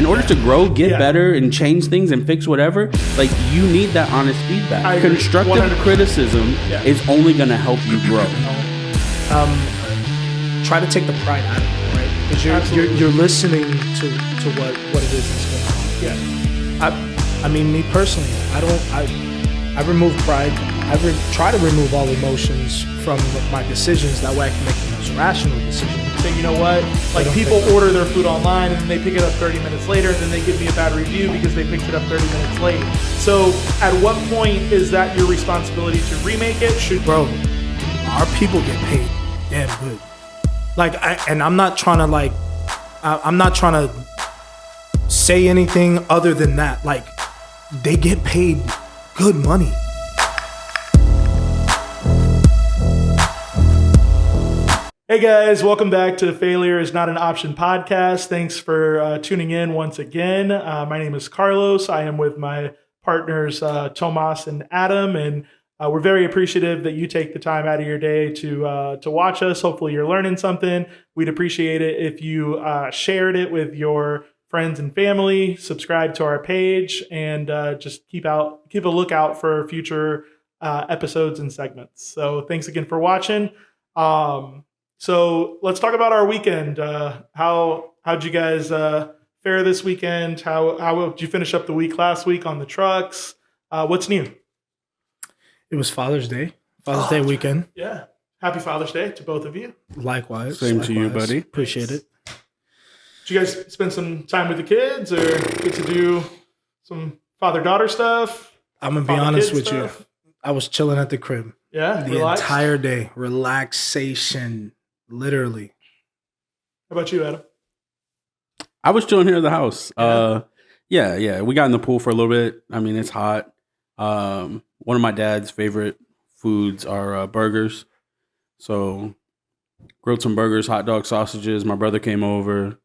order to grow, get better, and change things and fix whatever, like you need that honest feedback. Constructive 100%. Criticism is only going to help you grow. Try to take the pride out of it, right? Because you're listening to what it is that's going on. Yeah. I mean, me personally, I remove pride. I try to remove all emotions from my decisions. That way I can make the most rational decision. So you know what? Like people order their food online and then they pick it up 30 minutes later and then they give me a bad review because they picked it up 30 minutes late. So at what point is that your responsibility to remake it? Bro, our people get paid damn good. I'm not trying to say anything other than that. Like, they get paid good money. Hey guys, welcome back to Failure is Not an Option podcast. Thanks for tuning in once again. My name is Carlos. I am with my partners Tomas and Adam, and we're very appreciative that you take the time out of your day to watch us. Hopefully you're learning something. We'd appreciate it if you shared it with your friends and family, subscribe to our page, and just keep a lookout for future episodes and segments. So thanks again for watching. So let's talk about our weekend. How'd you guys fare this weekend? How did you finish up the week last week on the trucks? What's new? It was Father's Day. Father's Day weekend. Yeah. Happy Father's Day to both of you. Likewise. Same to you, buddy. Appreciate it. Did you guys spend some time with the kids or get to do some father-daughter stuff? I'm going to be honest with you. I was chilling at the crib. Yeah. The entire day. Relaxation. Literally. How about you, Adam? I was chilling here at the house. Yeah. We got in the pool for a little bit. I mean, it's hot. One of my dad's favorite foods are burgers. So grilled some burgers, hot dog, sausages. My brother came over.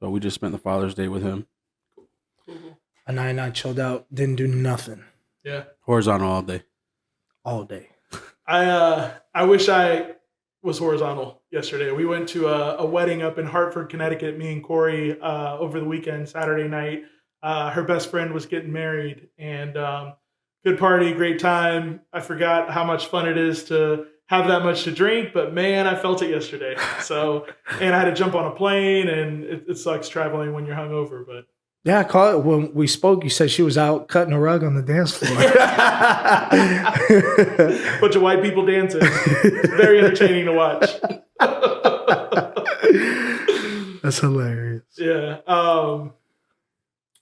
So we just spent the Father's Day with him. Cool. And I chilled out. Didn't do nothing. Yeah. Horizontal all day. All day. I wish I was horizontal yesterday. We went to a wedding up in Hartford, Connecticut, me and Corey, over the weekend, Saturday night. Her best friend was getting married, and good party, great time. I forgot how much fun it is to have that much to drink, but man, I felt it yesterday. So, and I had to jump on a plane, and it sucks traveling when you're hungover, but. Yeah, I caught it when we spoke. You said she was out cutting a rug on the dance floor. Bunch of white people dancing. It's very entertaining to watch. That's hilarious. Yeah.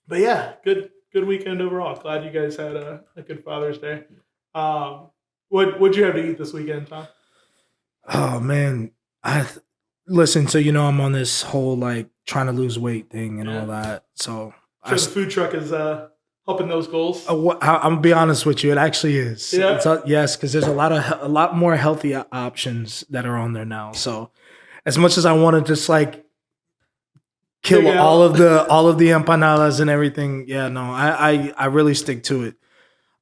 But yeah, good weekend overall. Glad you guys had a good Father's Day. What'd you have to eat this weekend, Tom? Oh man, listen. So I'm on this whole trying to lose weight thing and all that. So the food truck is helping those goals. I'm gonna be honest with you. It actually is. Yeah. Yes, because there's a lot more healthy options that are on there now. So as much as I want to just kill all of the empanadas and everything, yeah, no, I really stick to it.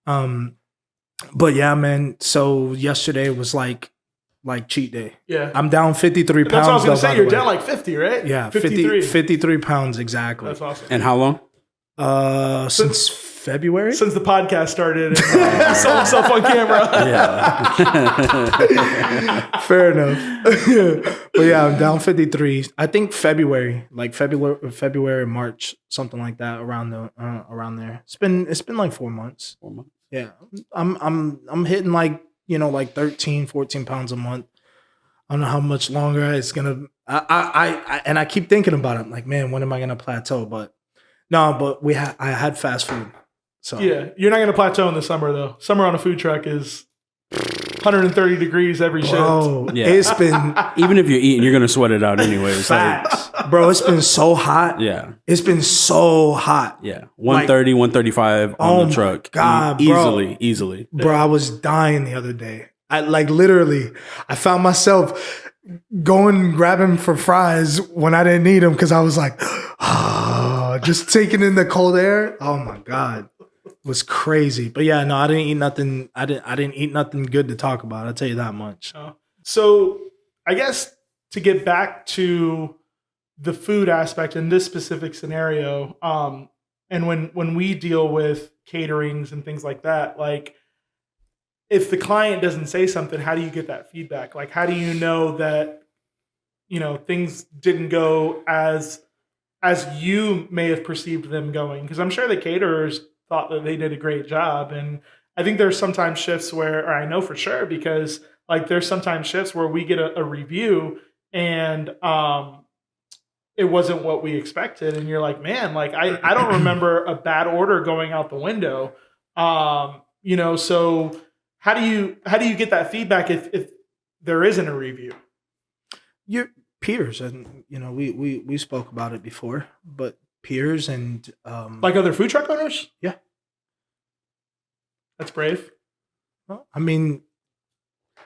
But yeah, man. So yesterday was like cheat day. Yeah. I'm down 53 pounds. That's what I was going to say. You're down like 50, right? Yeah. 53 pounds exactly. That's awesome. And how long? Since February. Since the podcast started. And saw himself on camera. Yeah. Fair enough. But yeah, I'm down 53. I think February, March, something like that, around there. It's been like 4 months. 4 months. Yeah. I'm hitting 13, 14 pounds a month. I don't know how much longer it's gonna. I keep thinking about it. I'm like, man, when am I gonna plateau? But no, I had fast food. So yeah, you're not gonna plateau in the summer though. Summer on a food truck is 130 degrees every shift. Yeah. It's been even if you're eating, you're gonna sweat it out anyways. Facts. Bro, it's been so hot. Yeah. It's been so hot. Yeah. 130, 135 on the truck. God, Easily. Bro, I was dying the other day. I literally, I found myself going grabbing for fries when I didn't need them because I was just taking in the cold air. Oh my God. It was crazy. But yeah, no, I didn't eat nothing. I didn't eat nothing good to talk about. I'll tell you that much. So I guess to get back to the food aspect in this specific scenario, and when we deal with caterings and things like that, like if the client doesn't say something, how do you get that feedback? Like, how do you know that, things didn't go as you may have perceived them going? Because I'm sure the caterers thought that they did a great job. And I think there's sometimes shifts where, or I know for sure, because like there's sometimes shifts where we get a review and it wasn't what we expected. And you're like, man, like I don't remember a bad order going out the window. So how do you get that feedback if there isn't a review? Your peers, and we spoke about it before, but peers and like other food truck owners? Yeah. That's brave. Well, I mean,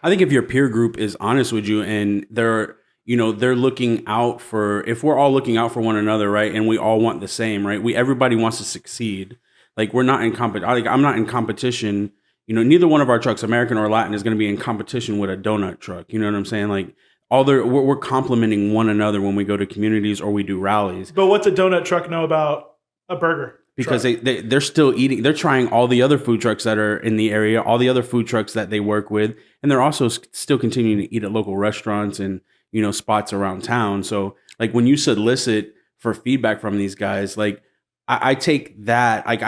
I think if your peer group is honest with you and they're looking out for, if we're all looking out for one another, right, and we all want the same, right? Everybody wants to succeed. Like we're not in competition. I'm not in competition. Neither one of our trucks, American or Latin, is going to be in competition with a donut truck. You know what I'm saying? Like we're complimenting one another when we go to communities or we do rallies. But what's a donut truck know about a burger? Because they're still eating. They're trying all the other food trucks that are in the area, all the other food trucks that they work with, and they're also still continuing to eat at local restaurants and spots around town. So like when you solicit for feedback from these guys, like I take that, like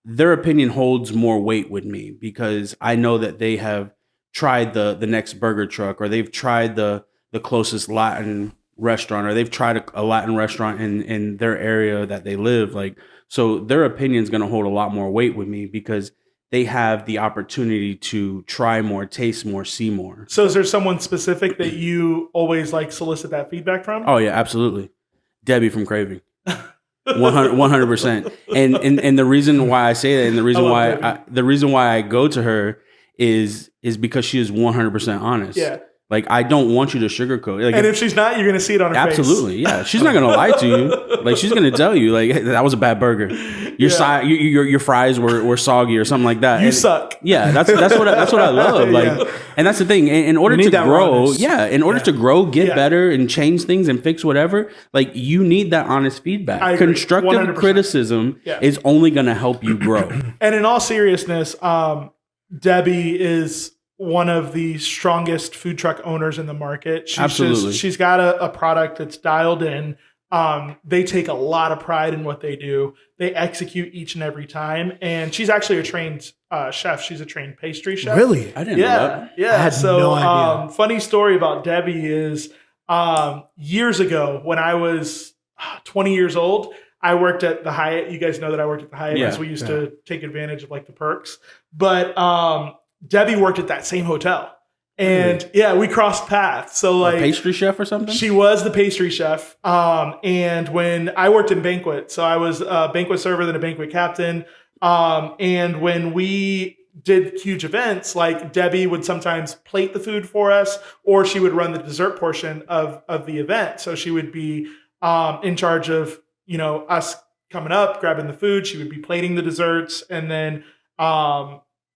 their opinion holds more weight with me because I know that they have tried the next burger truck, or they've tried the closest Latin restaurant, or they've tried a Latin restaurant in their area that they live. Like, so their opinion is going to hold a lot more weight with me because they have the opportunity to try more, taste more, see more. So is there someone specific that you always like solicit that feedback from? Oh yeah, absolutely. Debbie from Craving. 100%. And the reason why I say that, and the reason why I go to her is because she is 100% honest. Yeah. Like, I don't want you to sugarcoat. Like, and if she's not, you're going to see it on her face. Absolutely, yeah. She's not going to lie to you. Like, she's going to tell you, like, hey, that was a bad burger. Your fries were soggy or something like that. You suck. Yeah, that's what I love. Like, and that's the thing. In order to grow, to grow, get better, and change things and fix whatever, like, you need that honest feedback. Constructive 100%. Criticism is only going to help you grow. And in all seriousness, Debbie is one of the strongest food truck owners in the market. Absolutely. She's got a product that's dialed in. They take a lot of pride in what they do. They execute each and every time. And she's actually a trained chef. She's a trained pastry chef. Really? I didn't know that. Yeah. I had no idea. Funny story about Debbie is years ago when I was 20 years old, I worked at the Hyatt. You guys know that I worked at the Hyatt because we used to take advantage of like the perks. But Debbie worked at that same hotel. And we crossed paths. So like a pastry chef or something? She was the pastry chef. And when I worked in banquet, so I was a banquet server, then a banquet captain. And when we did huge events, like Debbie would sometimes plate the food for us, or she would run the dessert portion of the event. So she would be in charge of, us coming up, grabbing the food. She would be plating the desserts, and then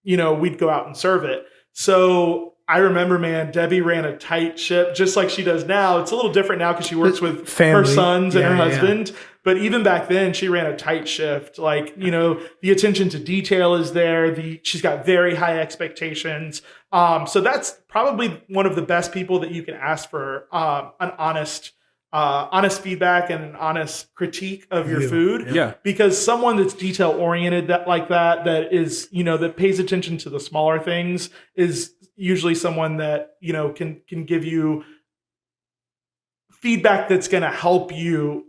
we'd go out and serve it. So I remember, man, Debbie ran a tight ship just like she does now. It's a little different now because she works with her sons and her husband. But even back then, she ran a tight shift. Like, the attention to detail is there. She's got very high expectations. So that's probably one of the best people that you can ask for an honest feedback and an honest critique of your food. Yeah. Because someone that's detail oriented that is, that pays attention to the smaller things is usually someone that, can give you feedback that's going to help you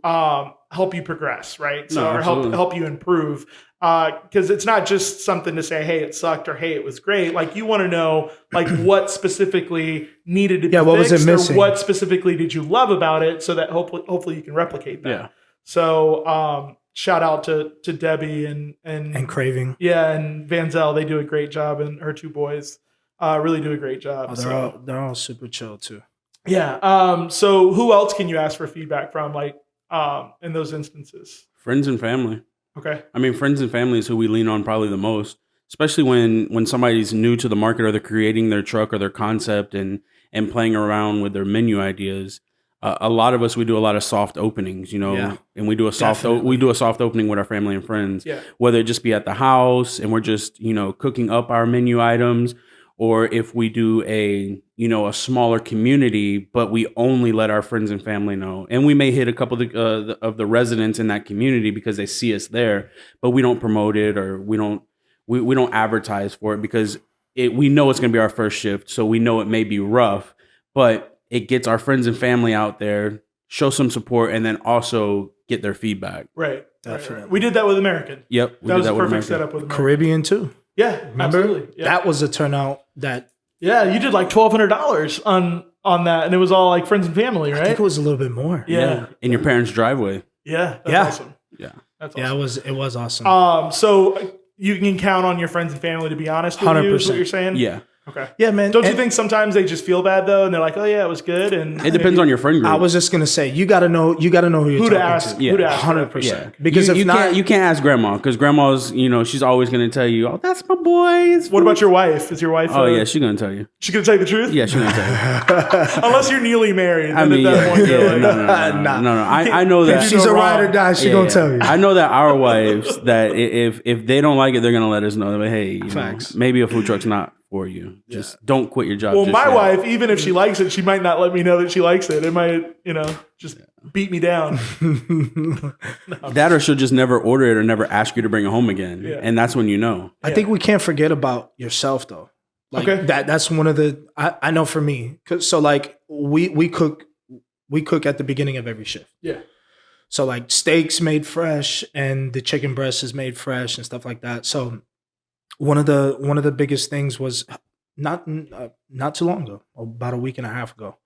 progress. Right. So, or help you improve. Cause it's not just something to say, hey, it sucked, or hey, it was great. Like, you want to know, like, what specifically needed to be what fixed, was it missing? or what specifically did you love about it, so that hopefully you can replicate that. Yeah. So, shout out to Debbie and Craving. Yeah. And Vanzel, they do a great job, and her two boys, really do a great job. They're all super chill too. Yeah. So who else can you ask for feedback from, like, in those instances? Friends and family. Okay. I mean, friends and family is who we lean on probably the most, especially when somebody's new to the market, or they're creating their truck or their concept and playing around with their menu ideas. a lot of us, we do a lot of soft openings, and we do a soft opening with our family and friends, whether it just be at the house and we're just, cooking up our menu items, or if we do a smaller community, but we only let our friends and family know. And we may hit a couple of the residents in that community because they see us there, but we don't promote it, or we don't advertise for it, because we know it's going to be our first shift. So we know it may be rough, but it gets our friends and family out there, show some support, and then also get their feedback. Right. Definitely. Right. We did that with American. Yep. That was a perfect setup with American. Caribbean too. Yeah. Remember? Absolutely. Yeah. That was a turnout that... Yeah, you did like $1,200 on that, and it was all like friends and family, right? I think it was a little bit more. Yeah. In your parents' driveway. Yeah. That's awesome. Yeah. That's awesome. Yeah, it was awesome. So you can count on your friends and family to be honest with 100%. You, is what you're saying? Yeah. Okay. Yeah, man. Don't you think sometimes they just feel bad though, and they're like, "Oh yeah, it was good." And it depends on your friend group. I was just gonna say you got to know who you're talking to ask. to. Yeah, who to ask. 100%. Because you can't ask grandma, because grandma's she's always gonna tell you, "Oh, that's my boy." What about your wife? Is your wife? Oh yeah, she's gonna tell you. She's gonna tell you the truth. Yeah, she's gonna tell you. Unless you're newly married. I mean, no. I know that if she's a ride or die, she's gonna tell you. I know that our wives, that if they don't like it, they're gonna let us know. Like, hey, maybe a food truck's not for you. Just don't quit your job. Well, my wife, even if she likes it, she might not let me know that she likes it. It might, just beat me down. That, or she'll just never order it or never ask you to bring it home again. Yeah. And that's when you know. I think we can't forget about yourself though. Like that's one of the, I know for me, so like we cook at the beginning of every shift. Yeah. So like steaks made fresh and the chicken breast is made fresh and stuff like that. So one of the biggest things was not too long ago, about a week and a half ago.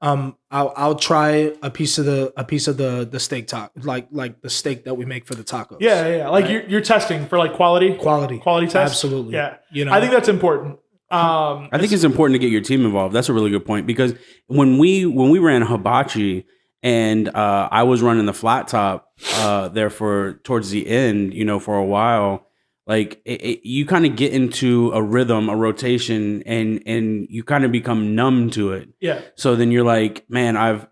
I'll try a piece of the steak like the steak that we make for the tacos. Yeah. Like you're testing for like quality test. Absolutely. Yeah. I think that's important. I think it's important to get your team involved. That's a really good point, because when we ran hibachi and I was running the flat top there towards the end, for a while. Like you kind of get into a rhythm, a rotation, and you kind of become numb to it. Yeah. So then you're like, man, I've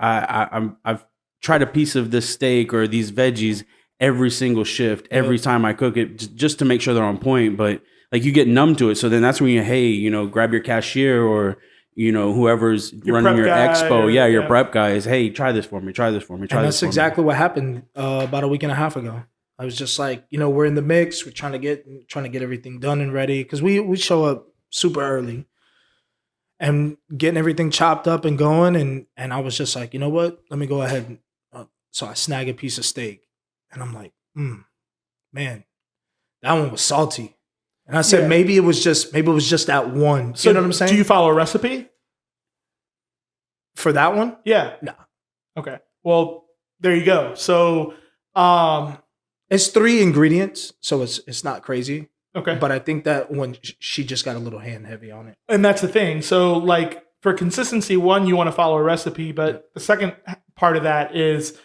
tried a piece of this steak or these veggies every single shift, every time I cook it, just to make sure they're on point. But like you get numb to it. So then that's when grab your cashier or whoever's running your expo, your prep guys. Hey, try this for me. And that's exactly what happened about a week and a half ago. I was just like, we're in the mix. We're trying to get everything done and ready, because we show up super early and getting everything chopped up and going. And I was just like, you know what? Let me go ahead. So I snag a piece of steak, and I'm like, man, that one was salty. And I said, maybe it was just that one. So you know what I'm saying? Do you follow a recipe for that one? Yeah. No. Okay. Well, there you go. So, it's 3 ingredients, so it's not crazy. Okay. But I think that when she just got a little hand heavy on it. And that's the thing. So like for consistency, one, you want to follow a recipe, but the second part of that is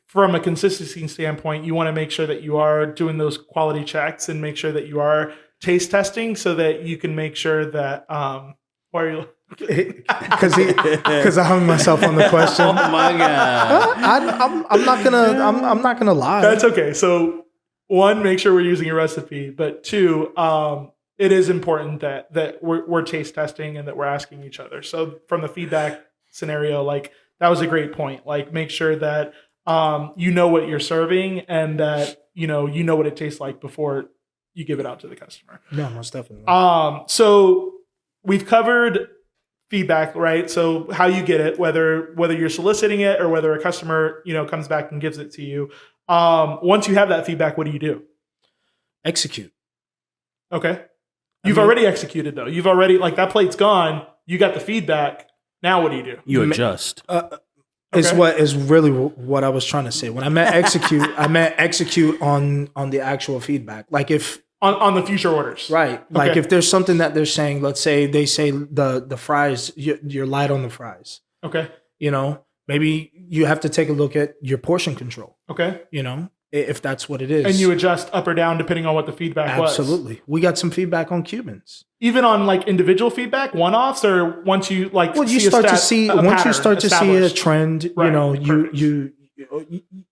from a consistency standpoint, you want to make sure that you are doing those quality checks and make sure that you are taste testing so that you can make sure that, why are you because I hung myself on the question. Oh my god! I'm not gonna lie. That's okay. So, one, make sure we're using a recipe, but 2, it is important that we're taste testing and that we're asking each other. So, from the feedback scenario, like that was a great point. Like, make sure that you know what you're serving and that you know what it tastes like before you give it out to the customer. No, most definitely. So we've covered feedback, right? So how you get it, whether you're soliciting it or whether a customer, comes back and gives it to you. Once you have that feedback, what do you do? Execute. Okay. You've already executed though. You've already, like, that plate's gone. You got the feedback. Now what do you do? You adjust. Is really what I was trying to say. When I meant execute, I meant execute on the actual feedback. Like if on the future orders, right? Like if there's something that they're saying, let's say they say the fries, you're light on the fries. Okay. Maybe you have to take a look at your portion control. Okay. if that's what it is. And you adjust up or down depending on what the feedback was. Absolutely. We got some feedback on Cubans. Even on like individual feedback, one-offs, or once you like Well, you see start a to see a once you pattern start to see a established. trend, Right. you know, Perfect.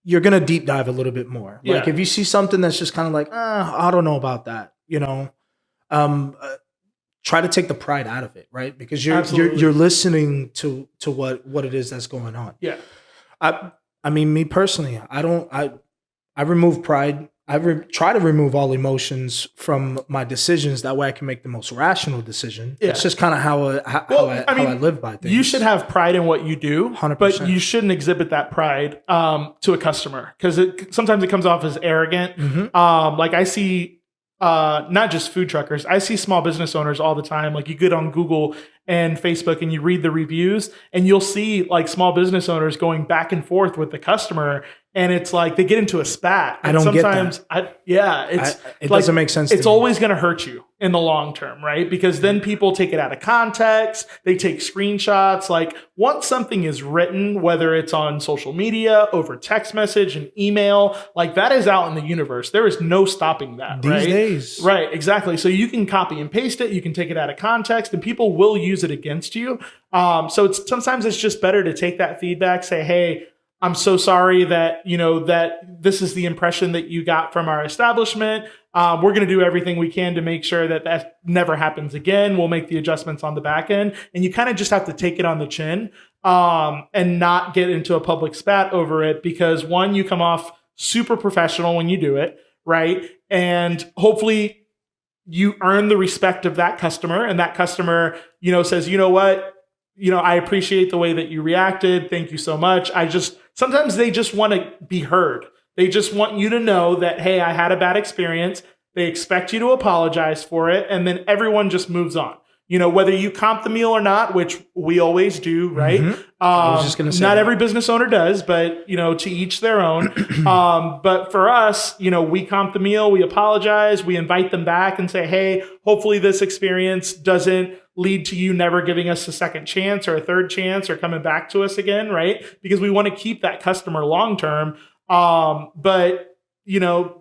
you're gonna deep dive a little bit more. Like Yeah. if you see something that's just kind of like, I don't know about that, you know, try to take the pride out of it, right? Because Absolutely. you're listening to what it is that's going on. Yeah. I mean, me personally, I remove pride. Try to remove all emotions from my decisions. That way I can make the most rational decision. Yeah. It's just kind of how I live by things. You should have pride in what you do, 100%. but you shouldn't exhibit that pride to a customer, because sometimes it comes off as arrogant. Mhm. Like I see not just food truckers, I see small business owners all the time. Like you get on Google and Facebook and you read the reviews, and you'll see like small business owners going back and forth with the customer. And it's like they get into a spat. I And don't get that. sometimes it It like, doesn't make sense to It's me. always going to hurt you in the long term, right? Because then people take it out of context. They take screenshots. Like once something is written, whether it's on social media, over text message and email, like that is out in the universe. There is no stopping that. These right? days. Right, exactly. So you can copy and paste it. You can take it out of context, and people will use it against you. So sometimes it's just better to take that feedback, say, hey, I'm so sorry that, that this is the impression that you got from our establishment. We're going to do everything we can to make sure that that never happens again. We'll make the adjustments on the back end. And you kind of just have to take it on the chin and not get into a public spat over it, because one, you come off super professional when you do it, right? And hopefully you earn the respect of that customer, and that customer, says, you know what? I appreciate the way that you reacted. Thank you so much. Sometimes they just want to be heard. They just want you to know that, hey, I had a bad experience. They expect you to apologize for it. And then everyone just moves on. Whether you comp the meal or not, which we always do, right? I was just going to say not that. every business owner does, but, to each their own. But for us, we comp the meal, we apologize, we invite them back and say, hey, hopefully this experience doesn't lead to you never giving us a second chance or a third chance or coming back to us again, right? Because we want to keep that customer long-term. But,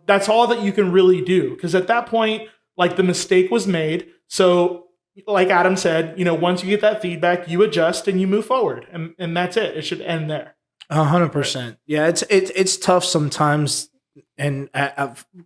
that's all that you can really do. Because at that point, like the mistake was made. So like Adam said, once you get that feedback, you adjust and you move forward, and that's it. It should end there. 100%. Yeah, it's tough sometimes, and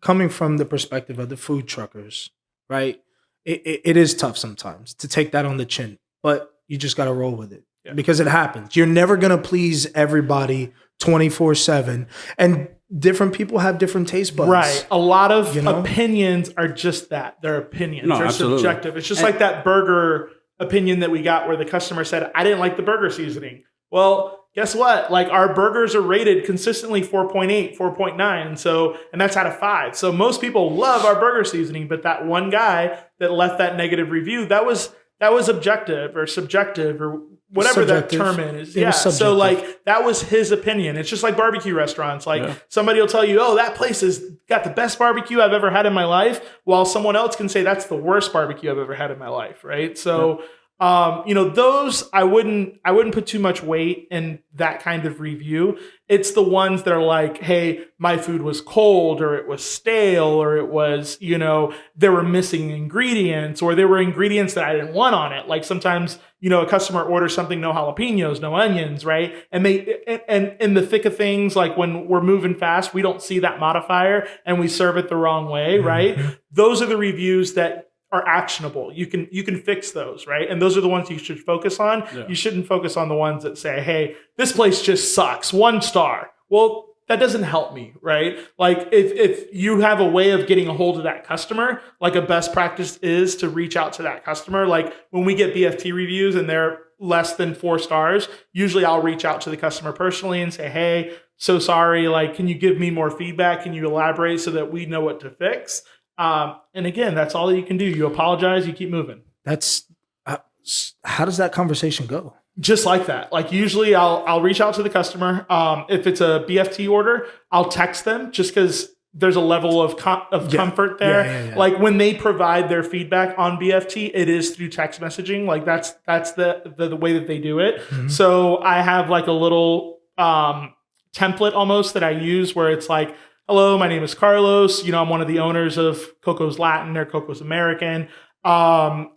coming from the perspective of the food truckers, right? It is tough sometimes to take that on the chin, but you just got to roll with it because it happens. You're never gonna please everybody 24/7, and different people have different taste buds. Right. A lot of opinions are just that. They're opinions. No, They're absolutely. subjective. It's just like that burger opinion that we got where the customer said, I didn't like the burger seasoning. Well, guess what? Like our burgers are rated consistently 4.8, 4.9. And that's out of 5. So most people love our burger seasoning, but that one guy that left that negative review, that was objective or subjective or whatever Subjective. that term is. It was So subjective. like that was his opinion. It's just like barbecue restaurants. Like somebody will tell you, oh, that place has got the best barbecue I've ever had in my life, while someone else can say that's the worst barbecue I've ever had in my life. Right. So those I wouldn't put too much weight in that kind of review. It's the ones that are like, hey, my food was cold, or it was stale, or it was, there were missing ingredients, or there were ingredients that I didn't want on it. Like sometimes, a customer orders something, no jalapenos, no onions, right? And and in the thick of things, like when we're moving fast, we don't see that modifier and we serve it the wrong way, right? Those are the reviews that are actionable. You can fix those, right? And those are the ones you should focus on. Yeah. You shouldn't focus on the ones that say, hey, this place just sucks, 1 star. Well, that doesn't help me, right? Like if you have a way of getting a hold of that customer, like a best practice is to reach out to that customer. Like when we get BFT reviews and they're less than 4 stars, usually I'll reach out to the customer personally and say, hey, so sorry, like, can you give me more feedback? Can you elaborate so that we know what to fix? And again, that's all that you can do. You apologize, you keep moving. That's how does that conversation go? Just like that. Like usually I'll reach out to the customer. If it's a BFT order, I'll text them just because there's a level of comfort there. Yeah. Like when they provide their feedback on BFT, it is through text messaging. Like that's the way that they do it. So I have like a little template almost that I use where it's like, hello, my name is Carlos. You know, I'm one of the owners of Coco's Latin or Coco's American. I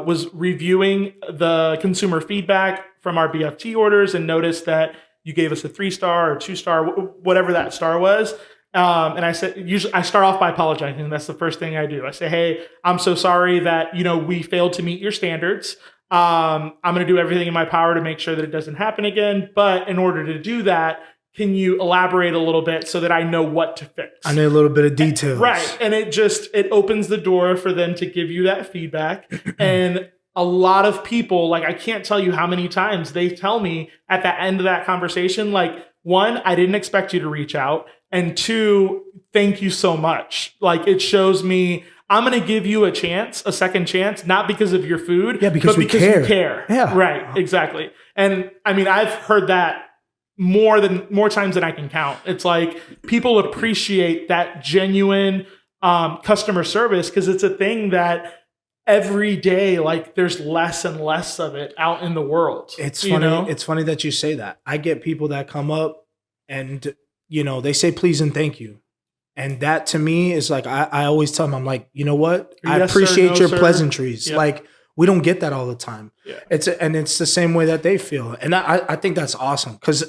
was reviewing the consumer feedback from our BFT orders and noticed that you gave us a 3-star or 2-star, whatever that star was. And I said, usually I start off by apologizing. That's the first thing I do. I say, hey, I'm so sorry that, you know, we failed to meet your standards. I'm going to do everything in my power to make sure that it doesn't happen again. But in order to do that, can you elaborate a little bit so that I know what to fix? I need a little bit of details. Right. And it opens the door for them to give you that feedback. And a lot of people, like, I can't tell you how many times they tell me at the end of that conversation, like, 1, I didn't expect you to reach out. And 2, thank you so much. Like, it shows me I'm going to give you a second chance, not because of your food, but because you care. Yeah. Right. Exactly. And I mean, I've heard that more times than I can count. It's like people appreciate that genuine customer service because it's a thing that every day, like, there's less and less of it out in the world. It's funny. It's funny that you say that. I get people that come up and, you know, they say please and thank you. And that to me is like, I always tell them, I'm like, you know what? I appreciate your pleasantries. Yep. Like, we don't get that all the time. Yeah. It's the same way that they feel. And I think that's awesome. Because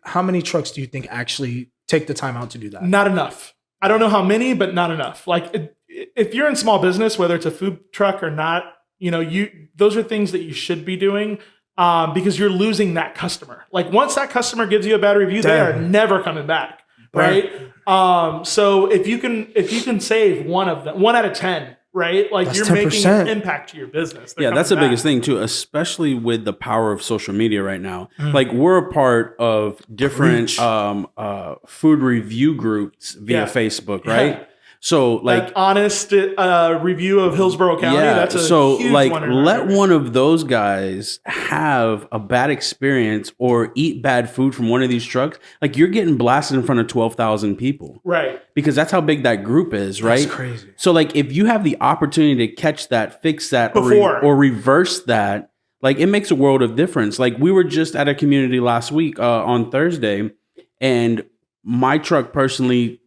how many trucks do you think actually take the time out to do that? Not enough. I don't know how many, but not enough. Like, if you're in small business, whether it's a food truck or not, you know, those are things that you should be doing because you're losing that customer. Like, once that customer gives you a bad review, they are never coming back. Right. So if you can save one of them, 1 out of 10, right? Like, that's you're 10%. making an impact to your business. Yeah, that's the biggest thing too, especially with the power of social media right now. Like, we're a part of different food review groups via Facebook, right? Yeah. So, like, that honest review of Hillsborough County. Yeah, that's a so huge like, one let one of those guys have a bad experience or eat bad food from one of these trucks. Like, you're getting blasted in front of 12,000 people, right? Because that's how big that group is, right? That's crazy. So, like, if you have the opportunity to catch that, fix that, Before. or reverse that, like, it makes a world of difference. Like, we were just at a community last week on Thursday, and my truck personally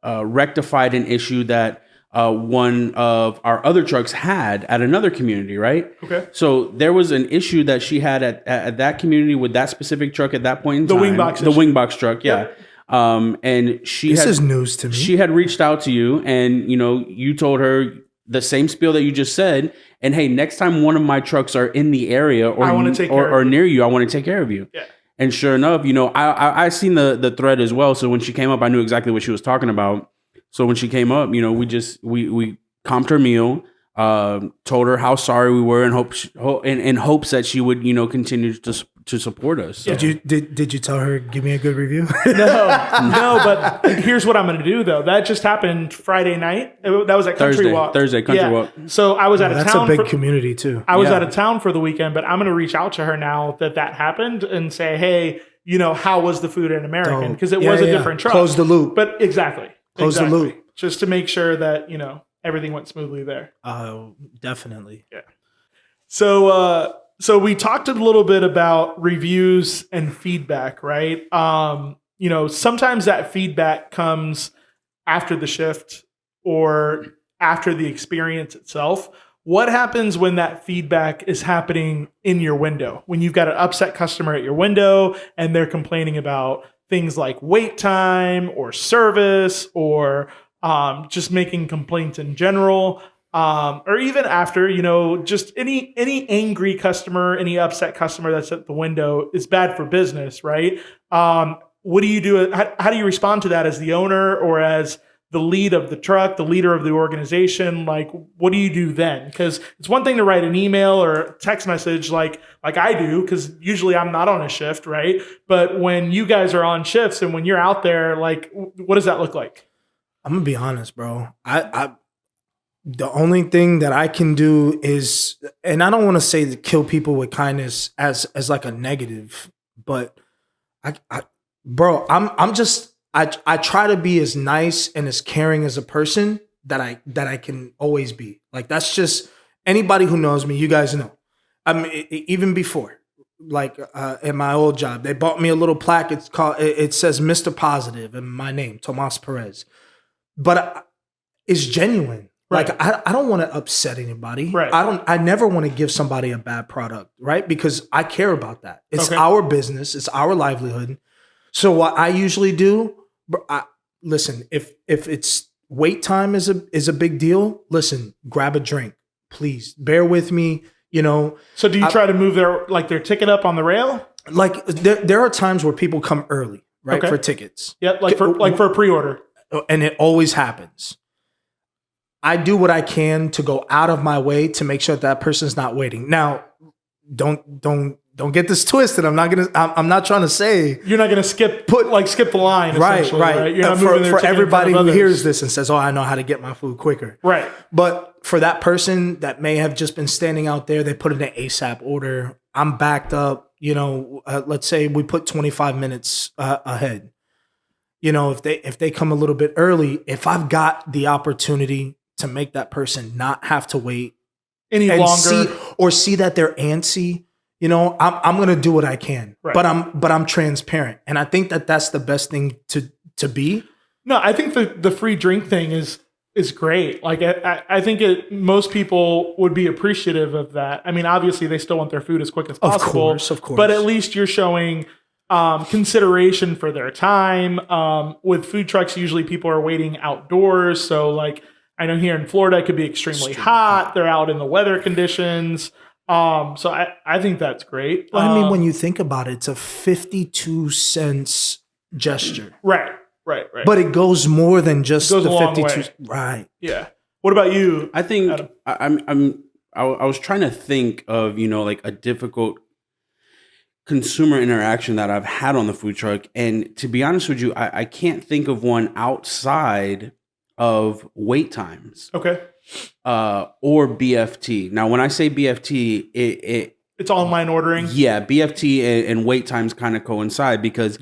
rectified an issue that one of our other trucks had at another community, right? Okay. So there was an issue that she had at that community with that specific truck at that point in time. The wing box truck, yeah. Yep. And this is news to me. She had reached out to you, and, you know, you told her the same spiel that you just said. And hey, next time one of my trucks are in the area or near you, I want to take care of you. Yeah. And sure enough, you know, I seen the thread as well. So when she came up, I knew exactly what she was talking about. So when she came up, you know, we comped her meal, told her how sorry we were, and in hopes that she would, you know, continue to support us. So. Did you tell her give me a good review? No. But here's what I'm going to do though. That just happened Friday night. That was at Country Walk. Thursday, Country Walk. So I was out of town. That's a big community too. I was out of town for the weekend, but I'm going to reach out to her now that happened and say, hey, you know, how was the food in American? Because it was a different truck. Close the loop. But exactly. Close the loop. Just to make sure that, you know, everything went smoothly there. Definitely. Yeah. So we talked a little bit about reviews and feedback, right? You know, sometimes that feedback comes after the shift or after the experience itself. What happens when that feedback is happening in your window? When you've got an upset customer at your window and they're complaining about things like wait time or service or just making complaints in general, or even after, you know, just any angry customer, any upset customer that's at the window is bad for business, right? What do you do? How do you respond to that as the owner or as the lead of the truck, the leader of the organization? Like, what do you do then? Because it's one thing to write an email or a text message like I do, because usually I'm not on a shift, right? But when you guys are on shifts and when you're out there, like, what does that look like? I'm gonna be honest, bro. The only thing that I can do is, and I don't want to say to kill people with kindness as like a negative, but I try to be as nice and as caring as a person that I can always be. Like, that's just, anybody who knows me, you guys know. I mean, even before, in my old job, they bought me a little plaque. It says Mr. Positive and my name, Tomas Perez. But it's genuine. Right. Like I don't want to upset anybody. Right. I never want to give somebody a bad product, right? Because I care about that. It's our business. It's our livelihood. So what I usually do, listen, if it's wait time is a big deal, listen, grab a drink, please. Bear with me, So do you try to move their ticket up on the rail? Like there are times where people come early, right, for tickets. Yeah, for a pre-order. And it always happens. I do what I can to go out of my way to make sure that person's not waiting. Now, don't get this twisted. I'm not trying to say you're not gonna skip the line. Right. You're not for everybody who hears this and says, "Oh, I know how to get my food quicker." Right. But for that person that may have just been standing out there, they put in an ASAP order. I'm backed up. Let's say we put 25 minutes ahead. If they come a little bit early, if I've got the opportunity to make that person not have to wait any longer, see that they're antsy, I'm gonna do what I can. Right. But I'm transparent, and I think that's the best thing to be. No, I think the free drink thing is great. Like I think most people would be appreciative of that. I mean, obviously they still want their food as quick as possible. Of course. But at least you're showing consideration for their time. With food trucks, usually people are waiting outdoors. So like I know here in Florida, it could be extremely hot. They're out in the weather conditions. So I think that's great. Well, I mean, when you think about it, it's a 52 cents gesture. Right. But it goes more than just the 52. Right. Yeah. What about you? I think Adam? I was trying to think of, like a difficult consumer interaction that I've had on the food truck. And to be honest with you, I can't think of one outside of wait times. Okay. Or BFT. Now, when I say BFT, it's online ordering. Yeah, BFT and wait times kind of coincide because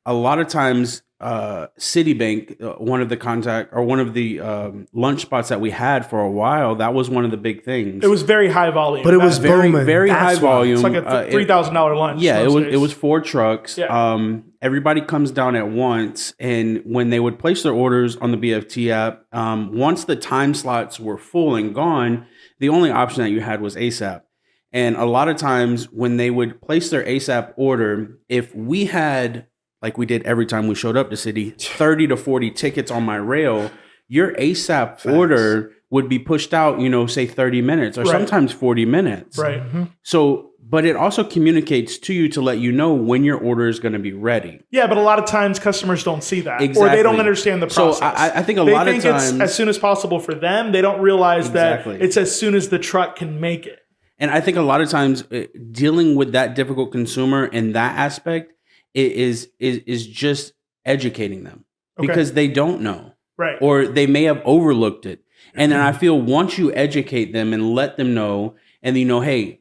a lot of times Citibank, one of the lunch spots that we had for a while, that was one of the big things. It was very high volume, but it was very high volume. It's like a $3,000 lunch. Yeah, it was 4 trucks. Yeah. Everybody comes down at once, and when they would place their orders on the BFT app, once the time slots were full and gone, the only option that you had was ASAP. And a lot of times when they would place their ASAP order, if we had, like we did every time we showed up to City, 30 to 40 tickets on my rail, your ASAP order would be pushed out, say 30 minutes or sometimes 40 minutes. Right. Mm-hmm. So, but it also communicates to you to let you know when your order is going to be ready. Yeah, but a lot of times customers don't see that. Exactly. Or they don't understand the process. So I think they lot think of times it's as soon as possible for them. They don't realize that it's as soon as the truck can make it. And I think a lot of times dealing with that difficult consumer in that aspect is just educating them because they don't know. Right. Or they may have overlooked it. And then I feel once you educate them and let them know, and hey,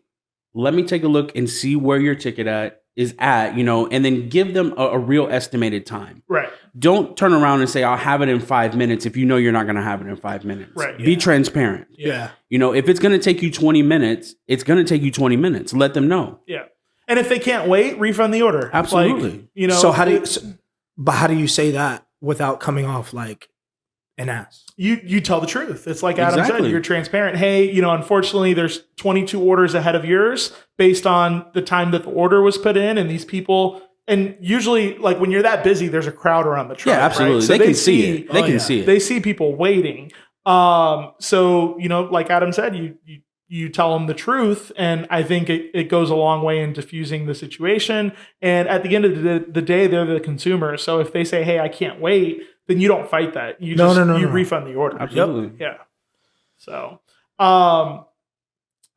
let me take a look and see where your ticket is at, and then give them a real estimated time. Right. Don't turn around and say, I'll have it in 5 minutes if you know you're not going to have it in 5 minutes. Right. Be transparent. Yeah. If it's going to take you 20 minutes, it's going to take you 20 minutes. Let them know. Yeah. And if they can't wait, refund the order. Absolutely. So how do you say that without coming off like an ass? You tell the truth. It's like Adam said, you're transparent. Hey, unfortunately there's 22 orders ahead of yours based on the time that the order was put in, and these people, and usually like when you're that busy, there's a crowd around the truck. Yeah, absolutely. Right? So they can see it. They can see it. They see people waiting. So, like Adam said, you tell them the truth, and I think it goes a long way in diffusing the situation. And at the end of the day, they're the consumer. So if they say, hey, I can't wait, then you don't fight that. You refund the order. Absolutely. Yep. Yeah.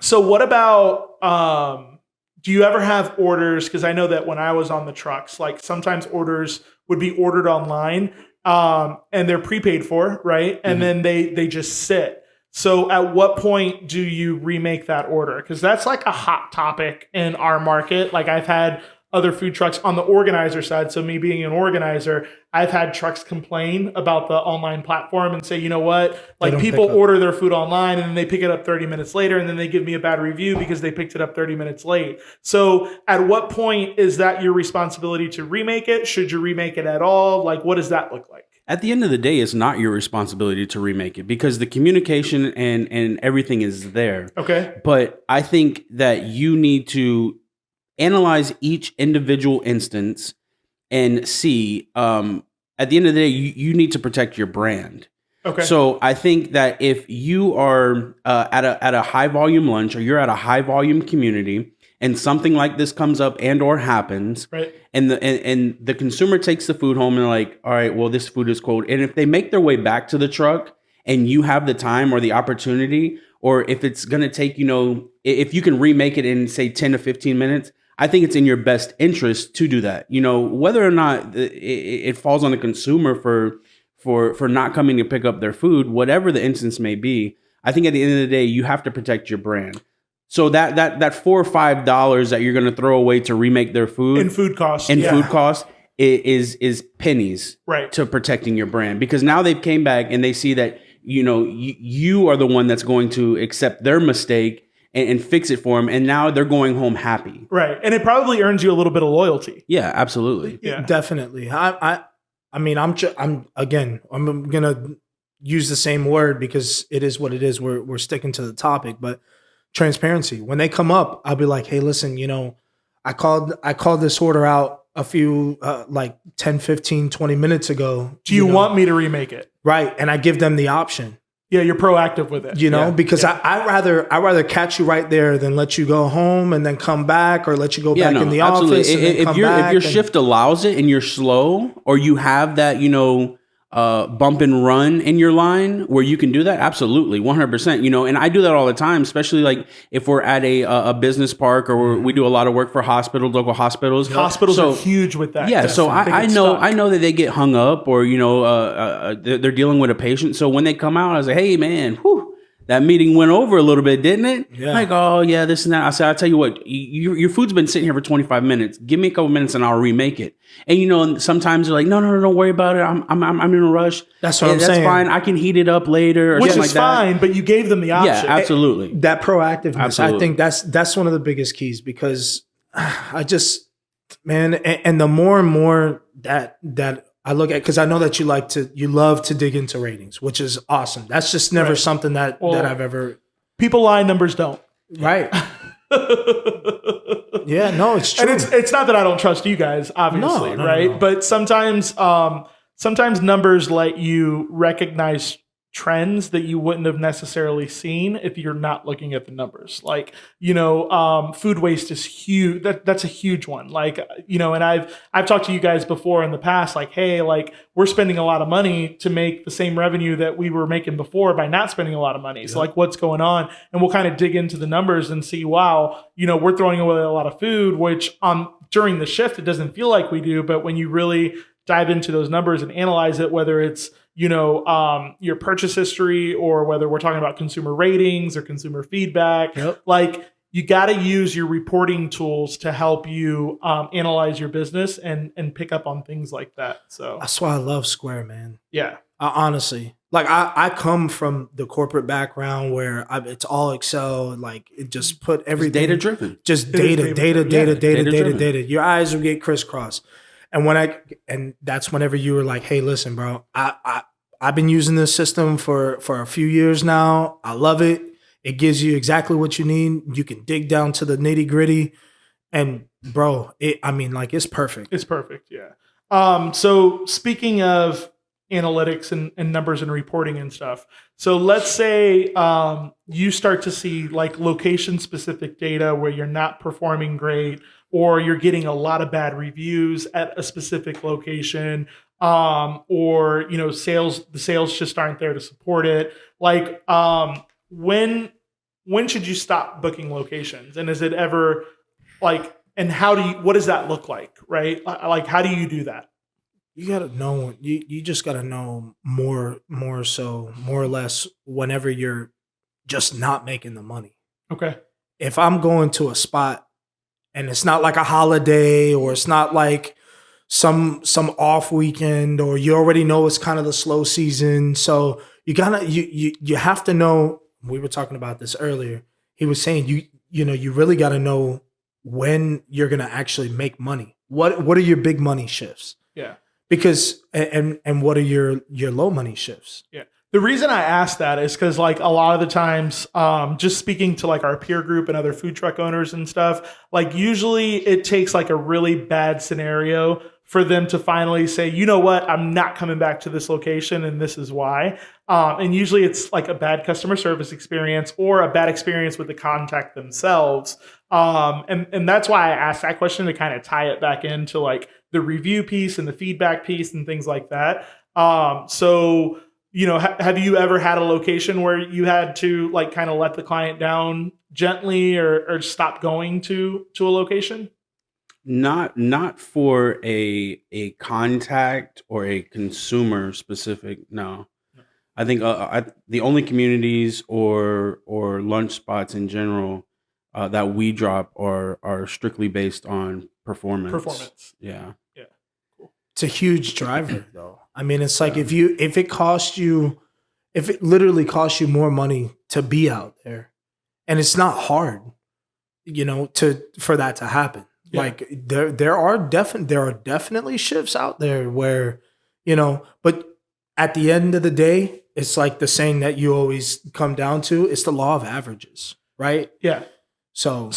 So what about, do you ever have orders? Because I know that when I was on the trucks, like sometimes orders would be ordered online, and they're prepaid for, right? And then they just sit. So at what point do you remake that order? Because that's like a hot topic in our market. Like I've had other food trucks on the organizer side. So me being an organizer, I've had trucks complain about the online platform and say, you know what, like people order their food online and then they pick it up 30 minutes later and then they give me a bad review because they picked it up 30 minutes late. So at what point is that your responsibility to remake it? Should you remake it at all? Like, what does that look like? At the end of the day, it's not your responsibility to remake it because the communication and everything is there. Okay. But I think that you need to analyze each individual instance and see, at the end of the day, you need to protect your brand. Okay. So I think that if you are at a high volume lunch or you're at a high volume community and something like this comes up and or happens, right, and the consumer takes the food home and like, all right, well, this food is cold. And if they make their way back to the truck and you have the time or the opportunity, or if it's going to take, if you can remake it in say 10 to 15 minutes, I think it's in your best interest to do that. Whether or not it falls on the consumer for not coming to pick up their food, whatever the instance may be, I think at the end of the day, you have to protect your brand. So that $4 or $5 that you're going to throw away to remake their food and food costs is pennies, right, to protecting your brand, because now they've came back and they see that you are the one that's going to accept their mistake and fix it for them, and now they're going home happy, right? And it probably earns you a little bit of loyalty. Yeah, absolutely. Yeah, definitely. I'm gonna use the same word because it is what it is. We're sticking to the topic, but transparency. When they come up, I'll be like, hey, listen, I called this order out a few like 10, 15, 20 minutes ago. Do you want me to remake it? Right. And I give them the option. Yeah, you're proactive with it. Because I rather catch you right there than let you go home and then come back, or let you go back in the office. If your shift allows it and you're slow, or you have that, bump and run in your line where you can do that, absolutely, 100%. And I do that all the time, especially like if we're at a business park, or we do a lot of work for local hospitals. Hospitals are huge with that. Yeah, so I know that they get hung up, or they're dealing with a patient. So when they come out, I was like, hey man, that meeting went over a little bit, didn't it? Yeah. Like, oh yeah, this and that. I said, I'll tell you what, your food's been sitting here for 25 minutes. Give me a couple minutes and I'll remake it. And sometimes they're like, no, don't worry about it. I'm in a rush. That's what I'm saying. That's fine. I can heat it up later, or which something is like that. fine. But you gave them the option. Yeah, absolutely. That proactiveness. Absolutely. I think that's one of the biggest keys, because I just, man, and the more and more that I look at, because I know that you love to dig into ratings, which is awesome. That's just never something that I've ever. People lie, numbers don't. Right. Yeah, no, it's true. And it's not that I don't trust you guys, obviously, no, right? No. But sometimes numbers let you recognize trends that you wouldn't have necessarily seen if you're not looking at the numbers. Like, food waste is huge. That's a huge one. Like, and I've talked to you guys before in the past, like, hey, like we're spending a lot of money to make the same revenue that we were making before by not spending a lot of money. Yeah. So like, what's going on? And we'll kind of dig into the numbers and see, wow, we're throwing away a lot of food, which during the shift, it doesn't feel like we do. But when you really dive into those numbers and analyze it, whether it's your purchase history, or whether we're talking about consumer ratings or consumer feedback, like you got to use your reporting tools to help you analyze your business and pick up on things like that. So that's why I love Square, man. Yeah, honestly, like I come from the corporate background where it's all Excel, like it just put everything data driven, just data. Your eyes will get crisscrossed. And that's whenever you were like, hey, listen, bro, I've been using this system for a few years now. I love it. It gives you exactly what you need. You can dig down to the nitty gritty, and bro, it's perfect. It's perfect. Yeah. So speaking of analytics and numbers and reporting and stuff. So let's say you start to see like location specific data where you're not performing great, or you're getting a lot of bad reviews at a specific location, or the sales just aren't there to support it. Like, when should you stop booking locations? And is it ever like, and what does that look like? Right? Like, how do you do that? You gotta know. You just gotta know more or less whenever you're just not making the money. Okay. If I'm going to a spot and it's not like a holiday, or it's not like some off weekend, or you already know it's kind of the slow season. So you have to know. We were talking about this earlier. He was saying you really got to know when you're gonna actually make money. What are your big money shifts? Yeah. Because and what are your low money shifts? Yeah. The reason I asked that is because, like, a lot of the times, just speaking to like our peer group and other food truck owners and stuff, like usually it takes like a really bad scenario for them to finally say, you know what, I'm not coming back to this location, and this is why. And usually it's like a bad customer service experience or a bad experience with the contact themselves. And that's why I asked that question, to kind of tie it back into like the review piece and the feedback piece and things like that. So, you know, have you ever had a location where you had to like kind of let the client down gently, or stop going to a location? Not for a contact or a consumer specific. No, I think the only communities or lunch spots in general that we drop are strictly based on performance. Yeah. Yeah. Cool. It's a huge driver, though. I mean, it's like if it literally costs you more money to be out there, and it's not hard, you know, for that to happen. Yeah. Like there are definitely shifts out there where, you know, but at the end of the day, it's like the saying that you always come down to, it's the law of averages, right? Yeah. So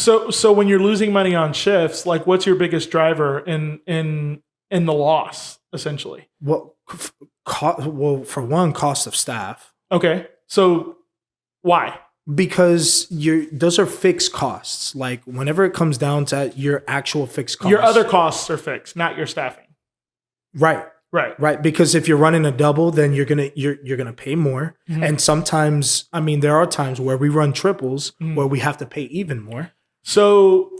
when you're losing money on shifts, like what's your biggest driver in the loss, essentially? well, for one, cost of staff, Okay. So why? because those are fixed costs. Like whenever it comes down to your actual fixed costs, Your other costs are fixed, not your staffing. right. Right. Because if you're running a double, then you're gonna pay more. Mhm. And sometimes, I mean, there are times where we run triples Mhm. where we have to pay even more. So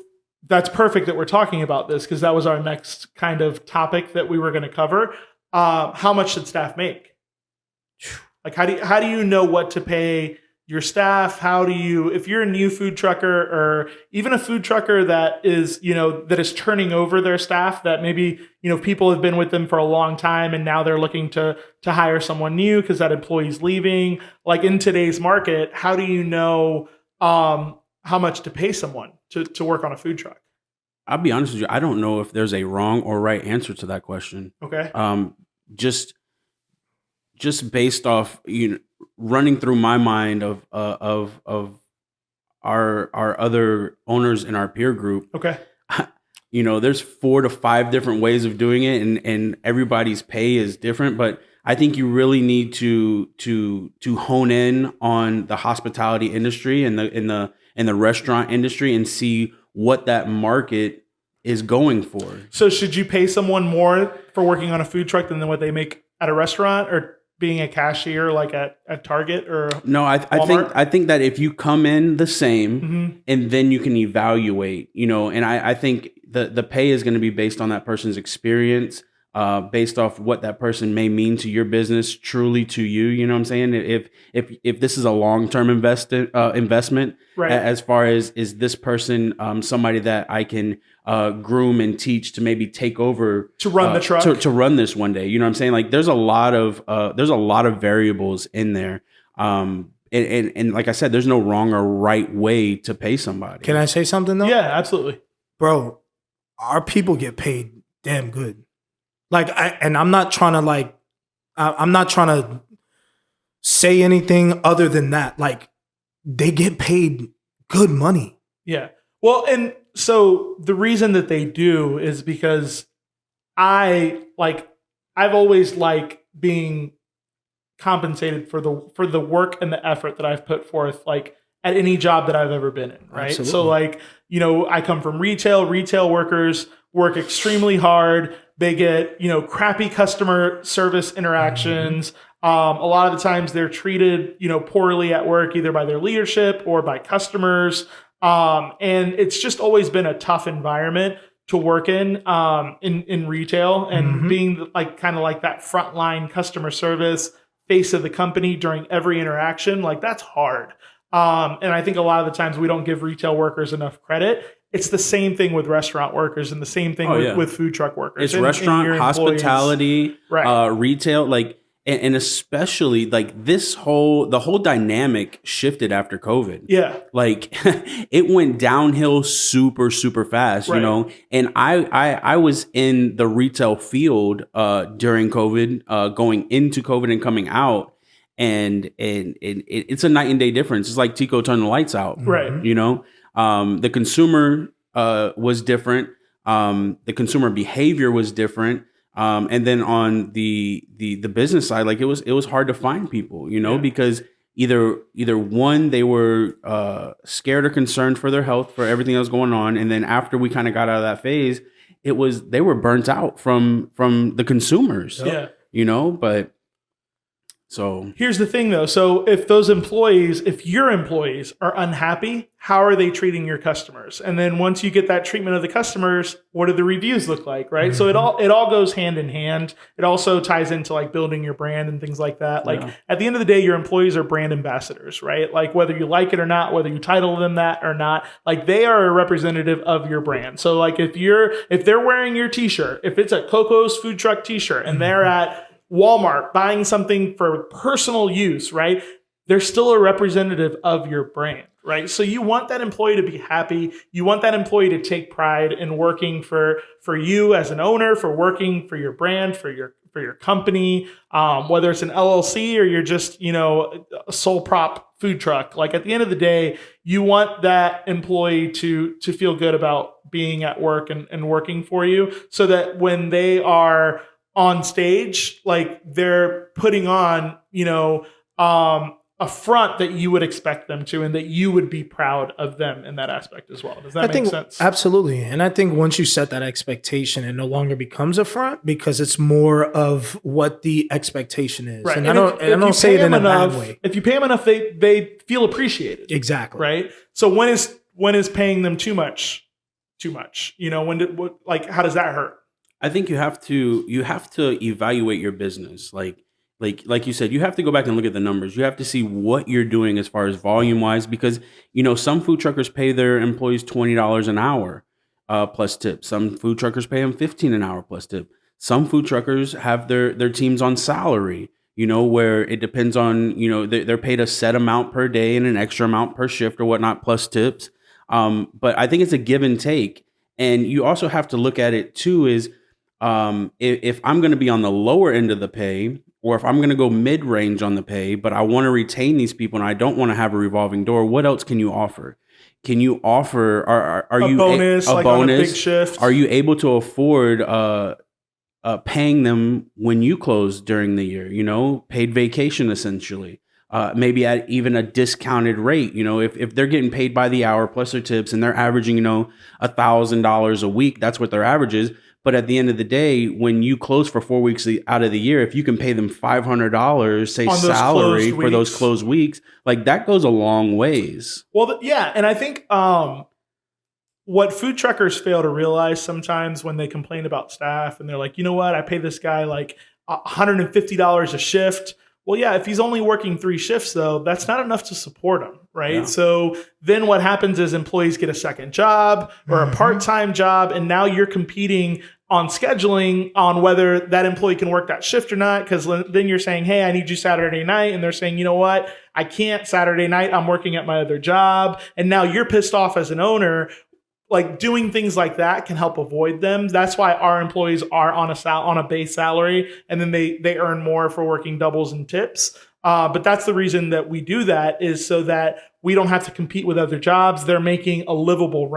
that's perfect that we're talking about this, because that was our next kind of topic that we were going to cover. How much should staff make? Like, how do you know what to pay your staff? How do you, if you're a new food trucker, or even a food trucker that is, you know, that is turning over their staff, that maybe, you know, people have been with them for a long time and now they're looking to hire someone new because that employee's leaving. Like in today's market, how do you know how much to pay someone to work on a food truck? I'll be honest with you. I don't know if there's a wrong or right answer to that question. Okay. Just based off, you know, running through my mind of our other owners in our peer group. Okay. You know, there's 4 to 5 different ways of doing it, and everybody's pay is different. But I think you really need to hone in on the hospitality industry and the restaurant industry and see what that market is going for. So should you pay someone more for working on a food truck than what they make at a restaurant, or being a cashier like at Target or No, I think that if you come in the same, Mhm. and then you can evaluate, you know, and I think the pay is going to be based on that person's experience, based off what that person may mean to your business, truly to you. You know what I'm saying? If this is a long-term investment, Right. as far as, is this person somebody that I can groom and teach to maybe take over To run the truck? to run this one day. You know what I'm saying? Like there's a lot of variables in there. And like I said, there's no wrong or right way to pay somebody. Can I say something though? Yeah, absolutely. Bro, our people get paid damn good. Like, I'm not trying to I'm not trying to say anything other than that. Like, they get paid good money. Yeah. Well, and so the reason that they do is because I've always liked being compensated for the work and the effort that I've put forth, like at any job that I've ever been in. Right. Absolutely. So like, you know, I come from retail workers work extremely hard. They get, you know, crappy customer service interactions. A lot of the times they're treated, you know, poorly at work, either by their leadership or by customers. And it's just always been a tough environment to work in retail, and being like kind of like that frontline customer service face of the company during every interaction. Like that's hard. And I think a lot of the times we don't give retail workers enough credit. it's the same thing with restaurant workers and the same thing with food truck workers. It's and restaurant, your hospitality, right. Retail, like, and especially like the whole dynamic shifted after COVID. Yeah. Like it went downhill super, super fast, you know? And I was in the retail field, during COVID, going into COVID and coming out. And it's a night and day difference. It's like Tico turned the lights out, right? You know, the consumer was different. The consumer behavior was different. And then on the business side, like it was hard to find people, you know, because either one, they were scared or concerned for their health, for everything that was going on, and then after we kind of got out of that phase, they were burnt out from the consumers, you know, but. So here's the thing though. So if your employees are unhappy, how are they treating your customers? And then once you get that treatment of the customers, what do the reviews look like? Right. So it all goes hand in hand. It also ties into like building your brand and things like that. Like at the end of the day, your employees are brand ambassadors, right? Like whether you like it or not, whether you title them that or not, like they are a representative of your brand. So like if they're wearing your t-shirt, if it's a Coco's food truck t-shirt and they're at Walmart buying something for personal use, right? They're still a representative of your brand, right? So you want that employee to be happy. You want that employee to take pride in working for you as an owner, for working for your brand, for your company, whether it's an LLC or you're just, you know, a sole prop food truck. Like at the end of the day, you want that employee to feel good about being at work and working for you, so that when they are on stage, like they're putting on, you know, a front that you would expect them to, and that you would be proud of them in that aspect as well. Does that make sense? Absolutely. And I think once you set that expectation, it no longer becomes a front because it's more of what the expectation is. Right. And I don't say it in a bad way. If you pay them enough, they feel appreciated. Exactly. Right. So when is paying them too much? You know, how does that hurt? I think you have to evaluate your business. Like you said, you have to go back and look at the numbers. You have to see what you're doing as far as volume wise, because, you know, some food truckers pay their employees $20 an hour plus tip. Some food truckers pay them $15 an hour plus tip. Some food truckers have their teams on salary, you know, where it depends on, you know, they're paid a set amount per day and an extra amount per shift or whatnot plus tips. But I think it's a give and take. And you also have to look at it too is, if I'm going to be on the lower end of the pay, or if I'm going to go mid-range on the pay, but I want to retain these people and I don't want to have a revolving door, what else can you offer? Can you offer are you bonus, like on a big shift? Are you able to afford paying them when you close during the year? You know, paid vacation essentially. Maybe at even a discounted rate. You know, if they're getting paid by the hour plus their tips and they're averaging, you know, $1,000 a week, that's what their average is. But at the end of the day, when you close for 4 weeks out of the year, if you can pay them $500, say salary for those closed weeks, like that goes a long ways. Well, yeah. And I think what food truckers fail to realize sometimes when they complain about staff and they're like, you know what, I pay this guy like $150 a shift. Well, yeah, if he's only working 3 shifts, though, that's not enough to support him, right? Yeah. So then what happens is employees get a second job or a part-time job, and now you're competing on scheduling on whether that employee can work that shift or not, because then you're saying, hey, I need you Saturday night, and they're saying, you know what, I can't Saturday night, I'm working at my other job, and now you're pissed off as an owner. Like doing things like that can help avoid them. That's why our employees are on a base salary, and then they earn more for working doubles and tips. But that's the reason that we do that, is so that we don't have to compete with other jobs. They're making a livable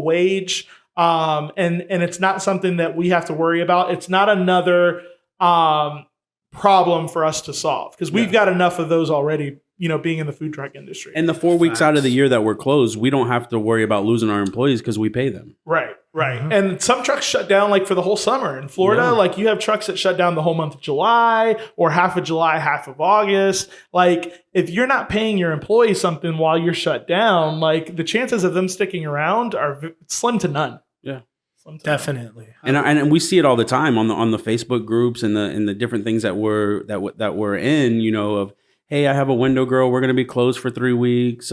wage, and it's not something that we have to worry about. It's not another problem for us to solve, because we've got enough of those already, you know, being in the food truck industry. And the 4 weeks out of the year that we're closed, we don't have to worry about losing our employees because we pay them. Right. And some trucks shut down like for the whole summer. In Florida, like you have trucks that shut down the whole month of July, or half of July, half of August. Like if you're not paying your employees something while you're shut down, like the chances of them sticking around are slim to none. Yeah. Definitely. And we see it all the time on the Facebook groups and the different things that we're in, you know, of, hey, I have a window girl. We're going to be closed for 3 weeks.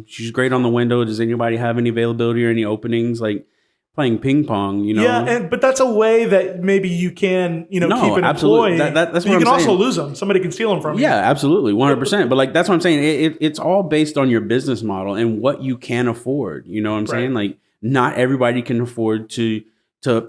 She's great on the window. Does anybody have any availability or any openings? Like playing ping pong, you know? Yeah, but that's a way that maybe you can, keep an absolutely. employee. That's what you I'm can also saying. lose them. Somebody can steal them from you. Yeah, absolutely, 100%. But like that's what I'm saying. It's all based on your business model and what you can afford. You know what I'm saying? Like not everybody can afford to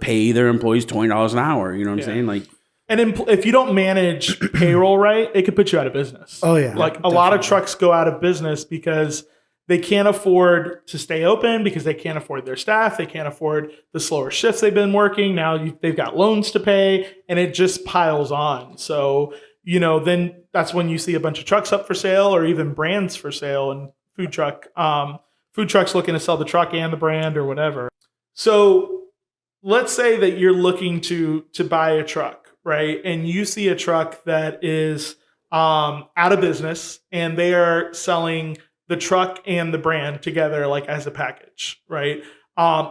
pay their employees $20 an hour. You know what I'm saying? Like, and if you don't manage payroll right, it could put you out of business. Oh yeah, like a lot of trucks go out of business because they can't afford to stay open, because they can't afford their staff. They can't afford the slower shifts they've been working. Now they've got loans to pay, and it just piles on. So, then that's when you see a bunch of trucks up for sale, or even brands for sale, and food trucks looking to sell the truck and the brand or whatever. So let's say that you're looking to buy a truck, right? And you see a truck that is out of business, and they are selling the truck and the brand together, like as a package, right?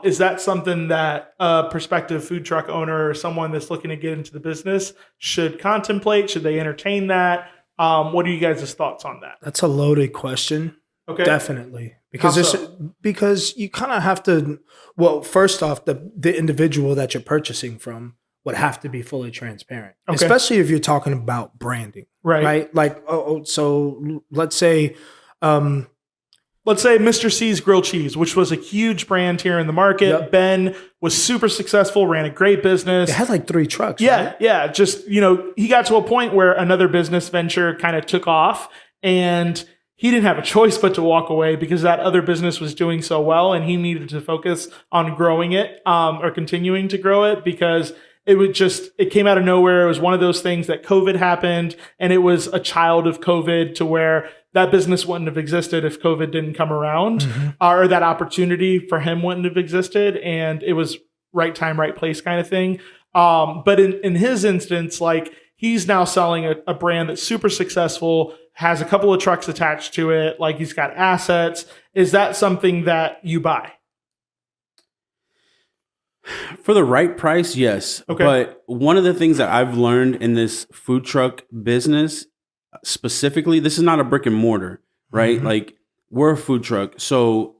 Is that something that a prospective food truck owner or someone that's looking to get into the business should contemplate? Should they entertain that? What are you guys' thoughts on that? That's a loaded question. Okay. Definitely. Because you kind of have to, well, first off, the individual that you're purchasing from would have to be fully transparent, especially if you're talking about branding, right? Like, so let's say Mr. C's Grilled Cheese, which was a huge brand here in the market. Yep. Ben was super successful, ran a great business. It had like 3 trucks. Yeah, right? yeah. Just, he got to a point where another business venture kind of took off, and he didn't have a choice but to walk away because that other business was doing so well, and he needed to focus on growing it, or continuing to grow it, because it came out of nowhere. It was one of those things that COVID happened, and it was a child of COVID, to where that business wouldn't have existed if COVID didn't come around, or that opportunity for him wouldn't have existed. And it was right time, right place kind of thing. But in his instance, like, he's now selling a brand that's super successful, has a couple of trucks attached to it. Like, he's got assets. Is that something that you buy? For the right price, yes. Okay. But one of the things that I've learned in this food truck business, specifically, this is not a brick and mortar, right? Mm-hmm. Like, we're a food truck. So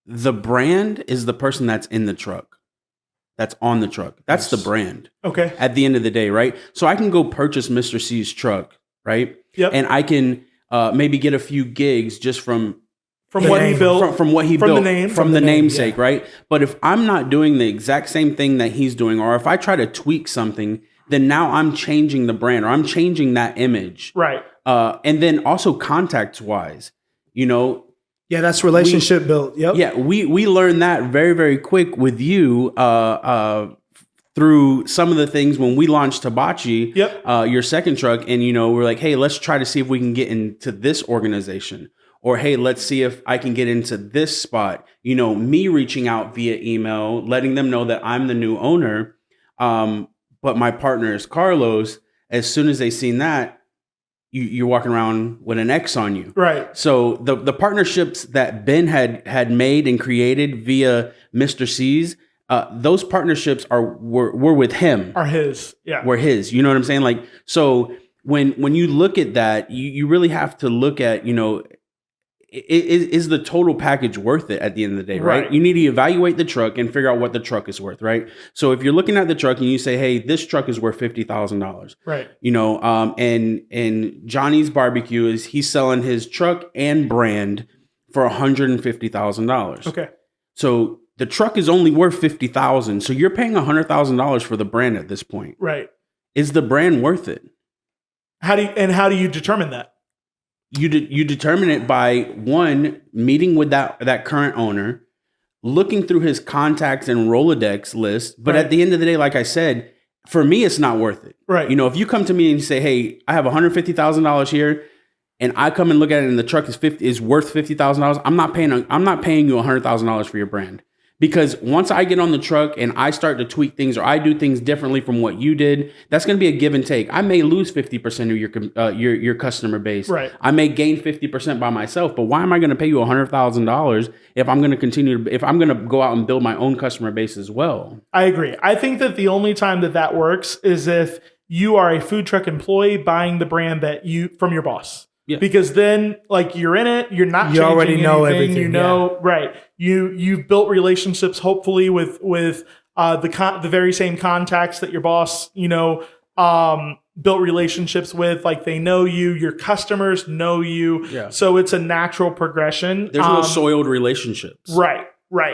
the brand is the person that's in the truck, that's on the truck. That's the brand. Okay. At the end of the day, right? So I can go purchase Mr. C's truck, right? Yep. And I can maybe get a few gigs just from what he built, from the namesake, right? But if I'm not doing the exact same thing that he's doing, or if I try to tweak something, then now I'm changing the brand, or I'm changing that image, right? And then also contacts wise, yeah, that's relationship built. Yep. Yeah, we learned that very, very quick with you through some of the things when we launched Hibachi, your second truck, and we're like, hey, let's try to see if we can get into this organization. Or, hey, let's see if I can get into this spot. Me reaching out via email, letting them know that I'm the new owner. But my partner is Carlos. As soon as they seen that, you're walking around with an X on you. Right. So the partnerships that Ben had made and created via Mr. C's, those partnerships were with him. Are his. Yeah. Were his. You know what I'm saying? Like, so when you look at that, you really have to look at, is the total package worth it at the end of the day, right? You need to evaluate the truck and figure out what the truck is worth, right? So if you're looking at the truck and you say, hey, this truck is worth $50,000, right? And Johnny's Barbecue he's selling his truck and brand for $150,000. Okay. So the truck is only worth $50,000. So you're paying $100,000 for the brand at this point. Right. Is the brand worth it? How do you determine that? You determine it by, one, meeting with that current owner, looking through his contacts and Rolodex list. But at the end of the day, like I said, for me, it's not worth it. Right. If you come to me and say, hey, I have $150,000 here, and I come and look at it and the truck is worth $50,000, I'm not paying you $100,000 for your brand. Because once I get on the truck and I start to tweak things, or I do things differently from what you did, that's going to be a give and take. I may lose 50% of your customer base. Right. I may gain 50% by myself. But why am I going to pay you $100,000 if I'm going to go out and build my own customer base as well? I agree. I think that the only time that works is if you are a food truck employee buying the brand that you from your boss. Yeah. Because then, like, you're in it, you're not. You already know anything, everything. You know, right? You've built relationships, hopefully, with the very same contacts that your boss, built relationships with. Like, they know you, your customers know you. Yeah. So it's a natural progression. There's no soiled relationships. Right.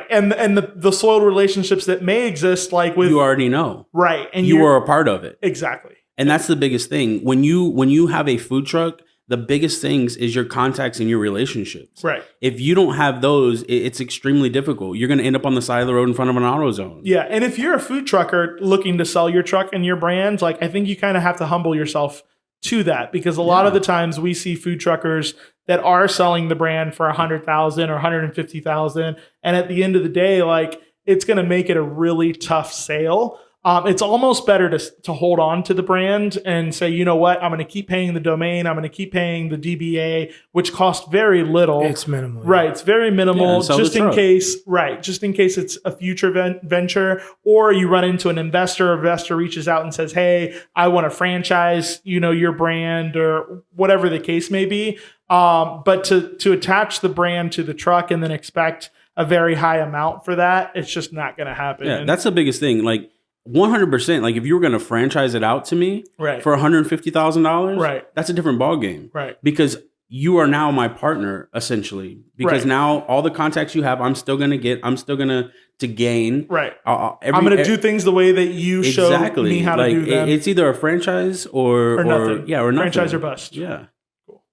And the soiled relationships that may exist, like with you already know. Right. And you are a part of it. Exactly. And that's the biggest thing. When you have a food truck, the biggest things is your contacts and your relationships. Right. If you don't have those, it's extremely difficult. You're going to end up on the side of the road in front of an AutoZone. Yeah. And if you're a food trucker looking to sell your truck and your brand, like, I think you kind of have to humble yourself to that, because a lot of the times we see food truckers that are selling the brand for $100,000 or $150,000. And at the end of the day, like, it's going to make it a really tough sale. It's almost better to hold on to the brand and say, you know what, I'm going to keep paying the domain. I'm going to keep paying the DBA, which costs very little. It's minimal. Right. It's very minimal, just in truck. case. Right. Just in case it's a future venture, or you run into an investor. Investor reaches out and says, hey, I want to franchise, your brand, or whatever the case may be. But to attach the brand to the truck and then expect a very high amount for that, it's just not going to happen. Yeah, that's the biggest thing. Like, 100%. Like, if you were going to franchise it out to me for $150,000, right, that's a different ball game. Right. Because you are now my partner, essentially. Because now all the contacts you have, I'm still going to get. I'm still going to gain. Right. I'm going to do things the way that you show me how to do them. It's either a franchise or nothing. Yeah, or nothing. Franchise or bust. Yeah. Cool.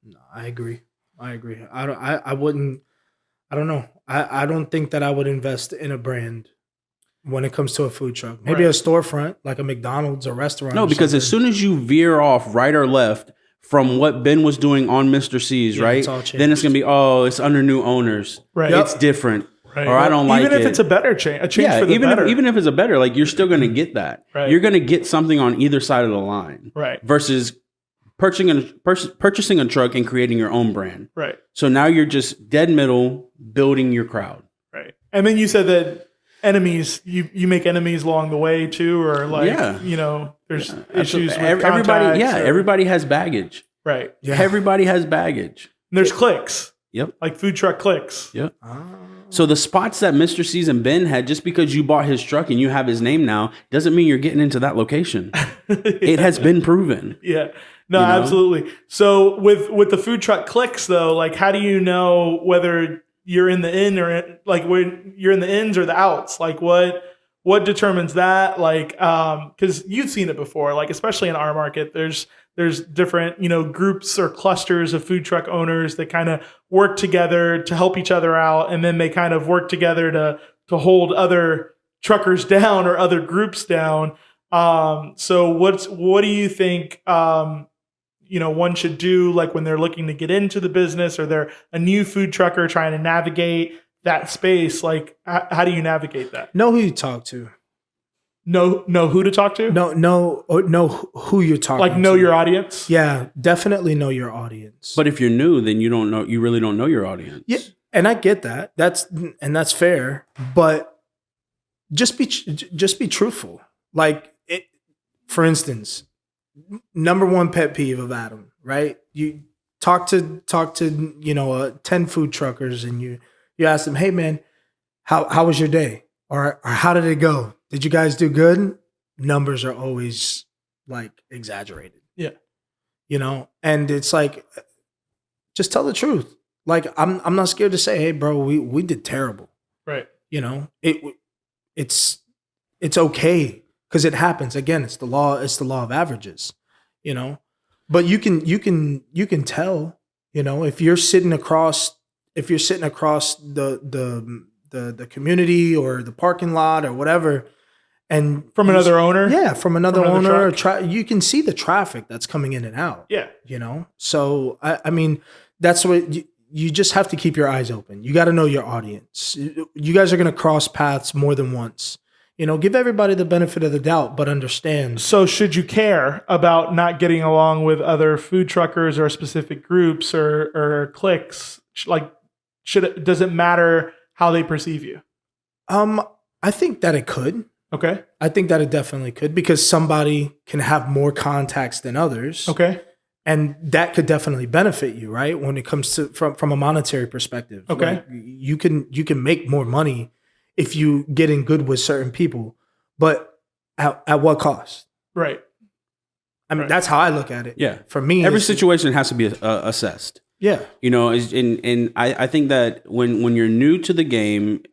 No, I agree. I wouldn't. I don't know. I don't think that I would invest in a brand when it comes to a food truck. Maybe a storefront, like a McDonald's or restaurant. No, because as soon as you veer off right or left from what Ben was doing on Mr. C's, right? Then it's going to be, it's under new owners. Right. It's different. Right. Or I don't like it. Even if it's a better change, for the even better. even if it's a better, like, you're still going to get that. Right. You're going to get something on either side of the line. Right. Versus purchasing a truck and creating your own brand. Right. So now you're just dead middle building your crowd. Right. And then you said that enemies, you make enemies along the way too, or like, there's issues with everybody. Yeah, everybody has baggage. Right. Yeah. Everybody has baggage. And there's cliques. Yep. Like food truck cliques. Yep. So the spots that Mr. C's and Ben had, just because you bought his truck and you have his name now, doesn't mean you're getting into that location. It has been proven. Yeah. No, absolutely. So with the food truck cliques though, like, how do you know whether you're in the in or like when you're in the ins or the outs? Like, what determines that? Like, because you've seen it before, like, especially in our market, there's different, groups or clusters of food truck owners that kind of work together to help each other out. And then they kind of work together to hold other truckers down or other groups down. So what do you think, one should do, like, when they're looking to get into the business, or they're a new food trucker trying to navigate that space? Like, how do you navigate that? Know who you talk to. Know who to talk to? Know who you're talking to. Like, know your audience? Yeah, definitely know your audience. But if you're new, then you really don't know your audience. Yeah, and I get that. That's fair. But just be truthful. Like, for instance, number one pet peeve of Adam, right? You talk to 10 food truckers, and you ask them, hey man, how was your day? Or how did it go? Did you guys do good? Numbers are always, like, exaggerated. Yeah. And it's like, just tell the truth. Like, I'm not scared to say, hey bro, we did terrible. Right. It's okay, because it happens. Again, it's the law of averages, But you can tell, if you're sitting across the community or the parking lot or whatever, and from another owner. Yeah, from another owner. You can see the traffic that's coming in and out. Yeah. So I mean, that's what you just have to keep your eyes open. You got to know your audience. You guys are going to cross paths more than once. Give everybody the benefit of the doubt, but understand. So should you care about not getting along with other food truckers or specific groups or cliques? Like, does it matter how they perceive you? I think that it could. Okay. I think that it definitely could, because somebody can have more contacts than others. Okay. And that could definitely benefit you, right? When it comes to from a monetary perspective. Okay. Like, you can make more money if you get in good with certain people, but at what cost? Right. I mean, that's how I look at it. Yeah. For me, Every situation has to be assessed. Yeah. You know, and I think that when you're new to the game,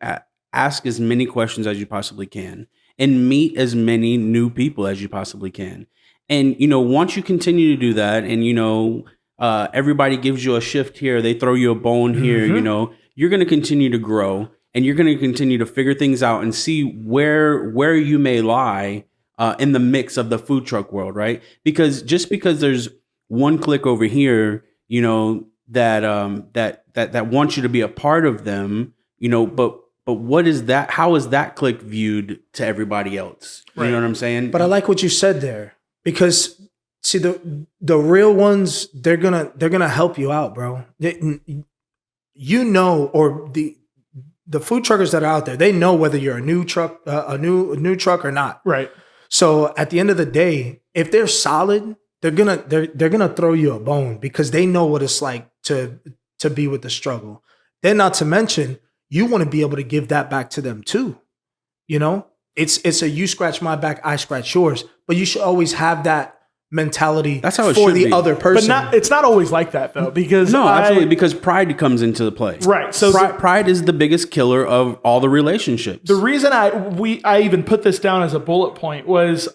ask as many questions as you possibly can and meet as many new people as you possibly can. And, you know, once you continue to do that and, you know, everybody gives you a shift here, they throw you a bone here, you know, you're going to continue to grow and you're going to continue to figure things out and see where you may lie in the mix of the food truck world, right? Because just because there's one clique over here, you know, that wants you to be a part of them, you know, but what is that? How is that clique viewed to everybody else? You know what I'm saying? But I like what you said there, because see, the real ones, they're gonna help you out, bro. You know, or the food truckers that are out there, they know whether you're a new truck or not. Right. So at the end of the day, if they're solid, they're gonna throw you a bone, because they know what it's like to be with the struggle. Then, not to mention, you want to be able to give that back to them too. You know, it's a you scratch my back, I scratch yours. But you should always have that mentality. That's how it for should the be. other person. But it's not always like that though, because no, absolutely, because pride comes into the play. Right. So pride is the biggest killer of all the relationships. the reason I even put this down as a bullet point was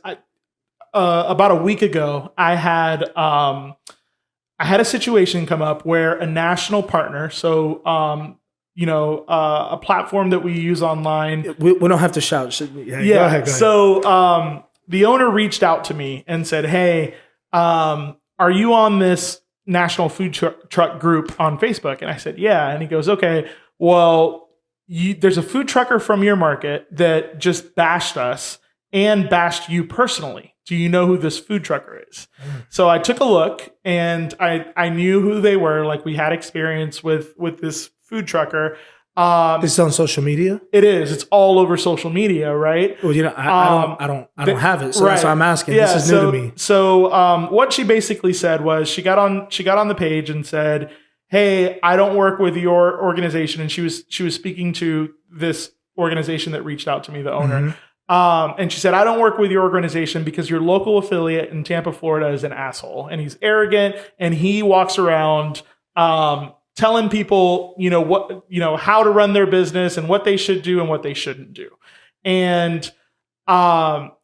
about a week ago, I had a situation come up where a national partner, so a platform that we use online. We don't have to shout. Go ahead. So the owner reached out to me and said, "Hey, are you on this national food truck group on Facebook?" And I said, "Yeah." And he goes, "Okay, well, there's a food trucker from your market that just bashed us and bashed you personally. Do you know who this food trucker is?" So I took a look, and I knew who they were. Like, we had experience with this food trucker. It's on social media. It is. It's all over social media, right? Well, you know, I don't have it, so that's why I'm asking. Yeah, this is new to me. So what she basically said was, she got on the page and said, "Hey, I don't work with your organization," and she was speaking to this organization that reached out to me, the owner. And she said, "I don't work with your organization because your local affiliate in Tampa, Florida is an asshole, and he's arrogant, and he walks around telling people, how to run their business and what they should do and what they shouldn't do." And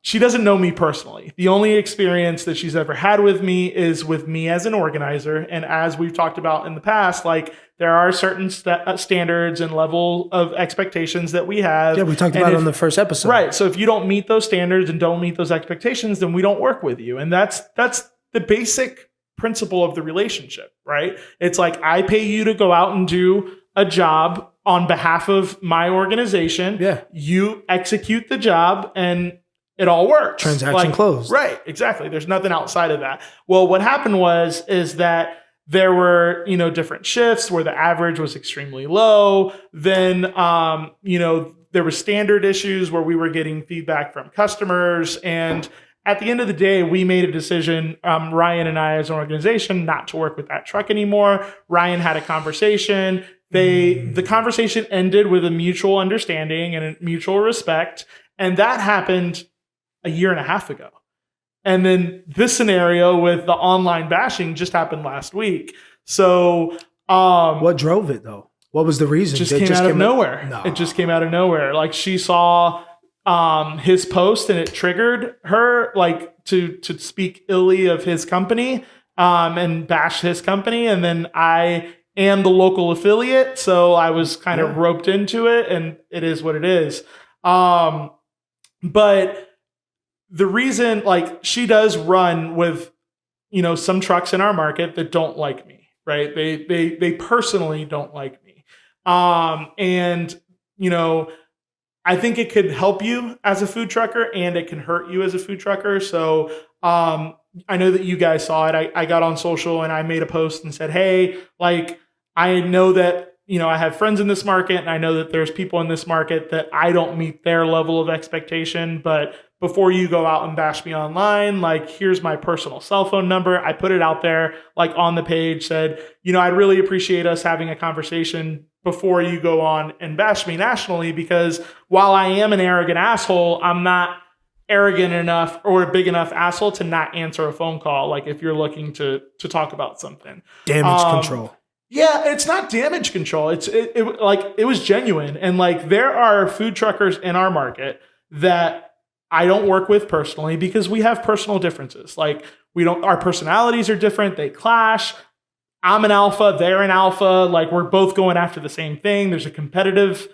she doesn't know me personally. The only experience that she's ever had with me is with me as an organizer. And as we've talked about in the past, like, there are certain standards and level of expectations that we have. Yeah, we talked about it on the first episode. Right. So if you don't meet those standards and don't meet those expectations, then we don't work with you. And that's the basic principle of the relationship, right? It's like, I pay you to go out and do a job on behalf of my organization. Yeah. You execute the job and it all works. Transaction closed. Right. Exactly. There's nothing outside of that. Well, what happened is that there were, different shifts where the average was extremely low. Then, there were standard issues where we were getting feedback from customers. And at the end of the day, we made a decision, Ryan and I as an organization, not to work with that truck anymore. Ryan had a conversation. The conversation ended with a mutual understanding and a mutual respect. And that happened a year and a half ago. And then this scenario with the online bashing just happened last week. So what drove it though? What was the reason? It just came out of nowhere. No. It just came out of nowhere. Like, she saw his post and it triggered her, like, to speak illy of his company and bash his company. And then I am the local affiliate, so I was kind of roped into it, and it is what it is. But the reason, like, she does run with, some trucks in our market that don't like me, right? They personally don't like me. And, I think it could help you as a food trucker and it can hurt you as a food trucker. So, I know that you guys saw it. I got on social and I made a post and said, "Hey, like, I know that I have friends in this market, and I know that there's people in this market that I don't meet their level of expectation. But before you go out and bash me online, like, here's my personal cell phone number. I put it out there, like, on the page, said, I'd really appreciate us having a conversation before you go on and bash me nationally, because while I am an arrogant asshole, I'm not arrogant enough or a big enough asshole to not answer a phone call. Like, if you're looking to talk about something. Damage control. Yeah, it's not damage control. It was genuine. And like, there are food truckers in our market that I don't work with personally because we have personal differences. Like, our personalities are different. They clash. I'm an alpha, they're an alpha. Like, we're both going after the same thing. There's a competitive,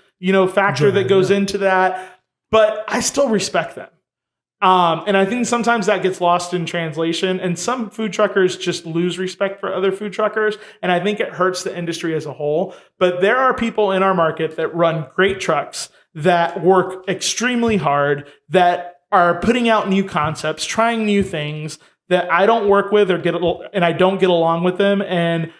factor that goes into that, but I still respect them. And I think sometimes that gets lost in translation, and some food truckers just lose respect for other food truckers. And I think it hurts the industry as a whole. But there are people in our market that run great trucks, that work extremely hard, that are putting out new concepts, trying new things that I don't work with and I don't get along with them. And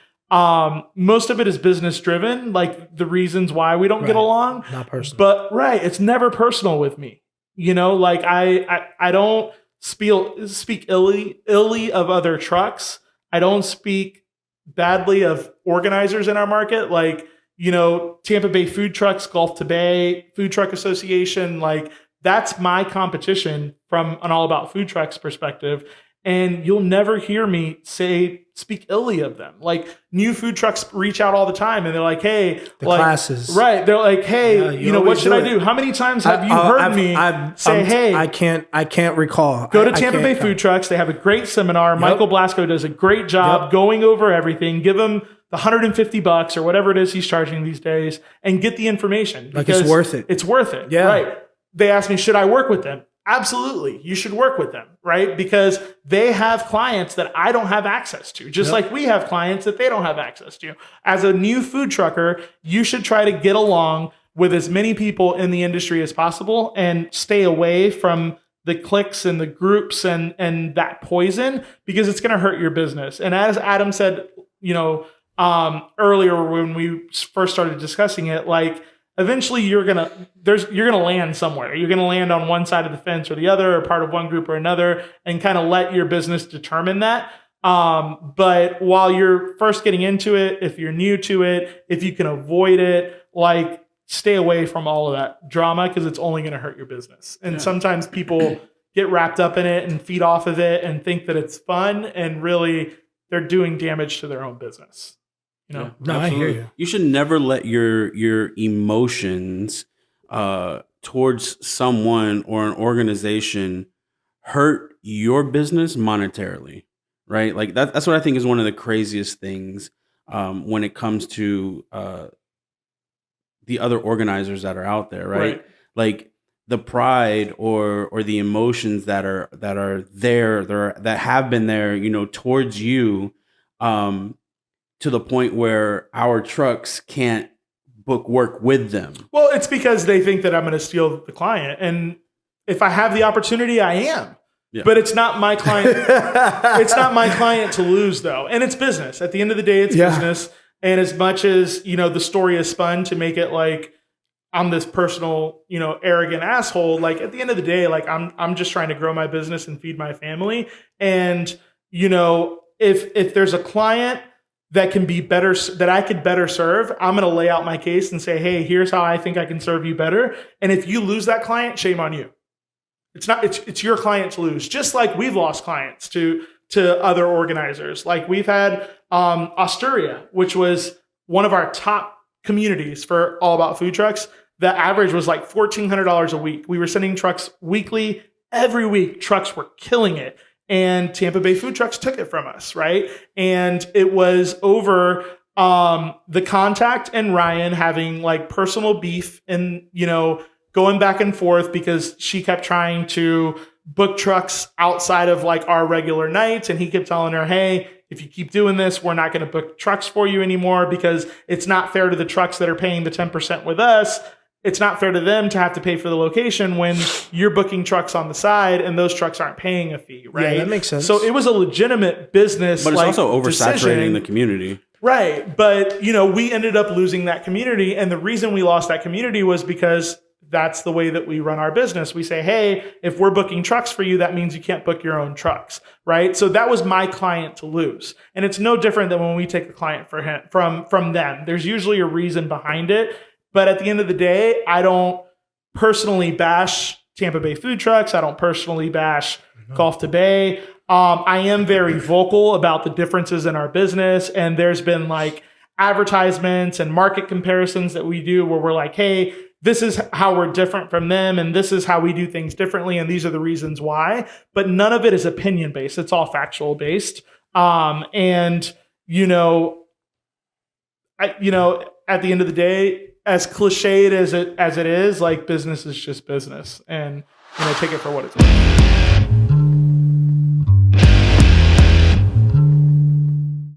most of it is business driven, like the reasons why we don't get along. Not personal. But it's never personal with me. Like, I don't speak illy of other trucks. I don't speak badly of organizers in our market. Like, Tampa Bay Food Trucks, Gulf to Bay Food Truck Association, like, that's my competition from an All About Food Trucks perspective. And you'll never hear me speak illy of them. Like, new food trucks reach out all the time, and they're like, "Hey, classes, right?" They're like, "Hey, what should I do?" How many times have you heard me say, "Hey, I can't recall." Go to Tampa Bay Food Trucks. They have a great seminar. Yep. Michael Blasco does a great job going over everything. Give him the $150 or whatever it is he's charging these days, and get the information. Like, it's worth it. It's worth it. Yeah. Right. They asked me, should I work with them? Absolutely. You should work with them, right? Because they have clients that I don't have access to, just like we have clients that they don't have access to. As a new food trucker, you should try to get along with as many people in the industry as possible and stay away from the cliques and the groups and that poison, because it's going to hurt your business. And as Adam said, earlier when we first started discussing it, like, eventually you're gonna land somewhere. You're gonna land on one side of the fence or the other, or part of one group or another, and kind of let your business determine that. But while you're first getting into it, if you're new to it, if you can avoid it, like, stay away from all of that drama, because it's only gonna hurt your business. And sometimes people get wrapped up in it and feed off of it and think that it's fun, and really they're doing damage to their own business. No, I hear you. You should never let your emotions towards someone or an organization hurt your business monetarily, right? Like, that's what I think is one of the craziest things when it comes to the other organizers that are out there, right? Like, the pride or the emotions that are there, that have been there, towards you. To the point where our trucks can't book work with them. Well, it's because they think that I'm going to steal the client. And if I have the opportunity, I am. Yeah. But it's not my client. It's not my client to lose, though. And it's business. At the end of the day, it's business. And as much as, the story is spun to make it like I'm this personal, arrogant asshole, like, at the end of the day, like, I'm just trying to grow my business and feed my family. And, if there's a client that can be better, that I could better serve, I'm going to lay out my case and say, hey, here's how I think I can serve you better. And if you lose that client, shame on you. It's your client to lose. Just like we've lost clients to other organizers. Like, we've had Astoria, which was one of our top communities for All About Food Trucks. The average was like $1,400 a week. We were sending trucks weekly. Every week, trucks were killing it. And Tampa Bay Food Trucks took it from us, right? And it was over the contact and Ryan having like personal beef and, going back and forth because she kept trying to book trucks outside of like our regular nights. And he kept telling her, hey, if you keep doing this, we're not going to book trucks for you anymore, because it's not fair to the trucks that are paying the 10% with us. It's not fair to them to have to pay for the location when you're booking trucks on the side and those trucks aren't paying a fee, right? Yeah, that makes sense. So it was a legitimate business, but it's also oversaturating decision. the community. Right. But, we ended up losing that community. And the reason we lost that community was because that's the way that we run our business. We say, hey, if we're booking trucks for you, that means you can't book your own trucks. Right. So that was my client to lose. And it's no different than when we take the client from them. There's usually a reason behind it. But at the end of the day, I don't personally bash Tampa Bay food trucks. I don't personally bash Golf to Bay. I am very vocal about the differences in our business. And there's been like advertisements and market comparisons that we do where we're like, hey, this is how we're different from them. And this is how we do things differently. And these are the reasons why. But none of it is opinion based. It's all factual based. At the end of the day, as cliched as it is, like business is just business. And take it for what it's worth.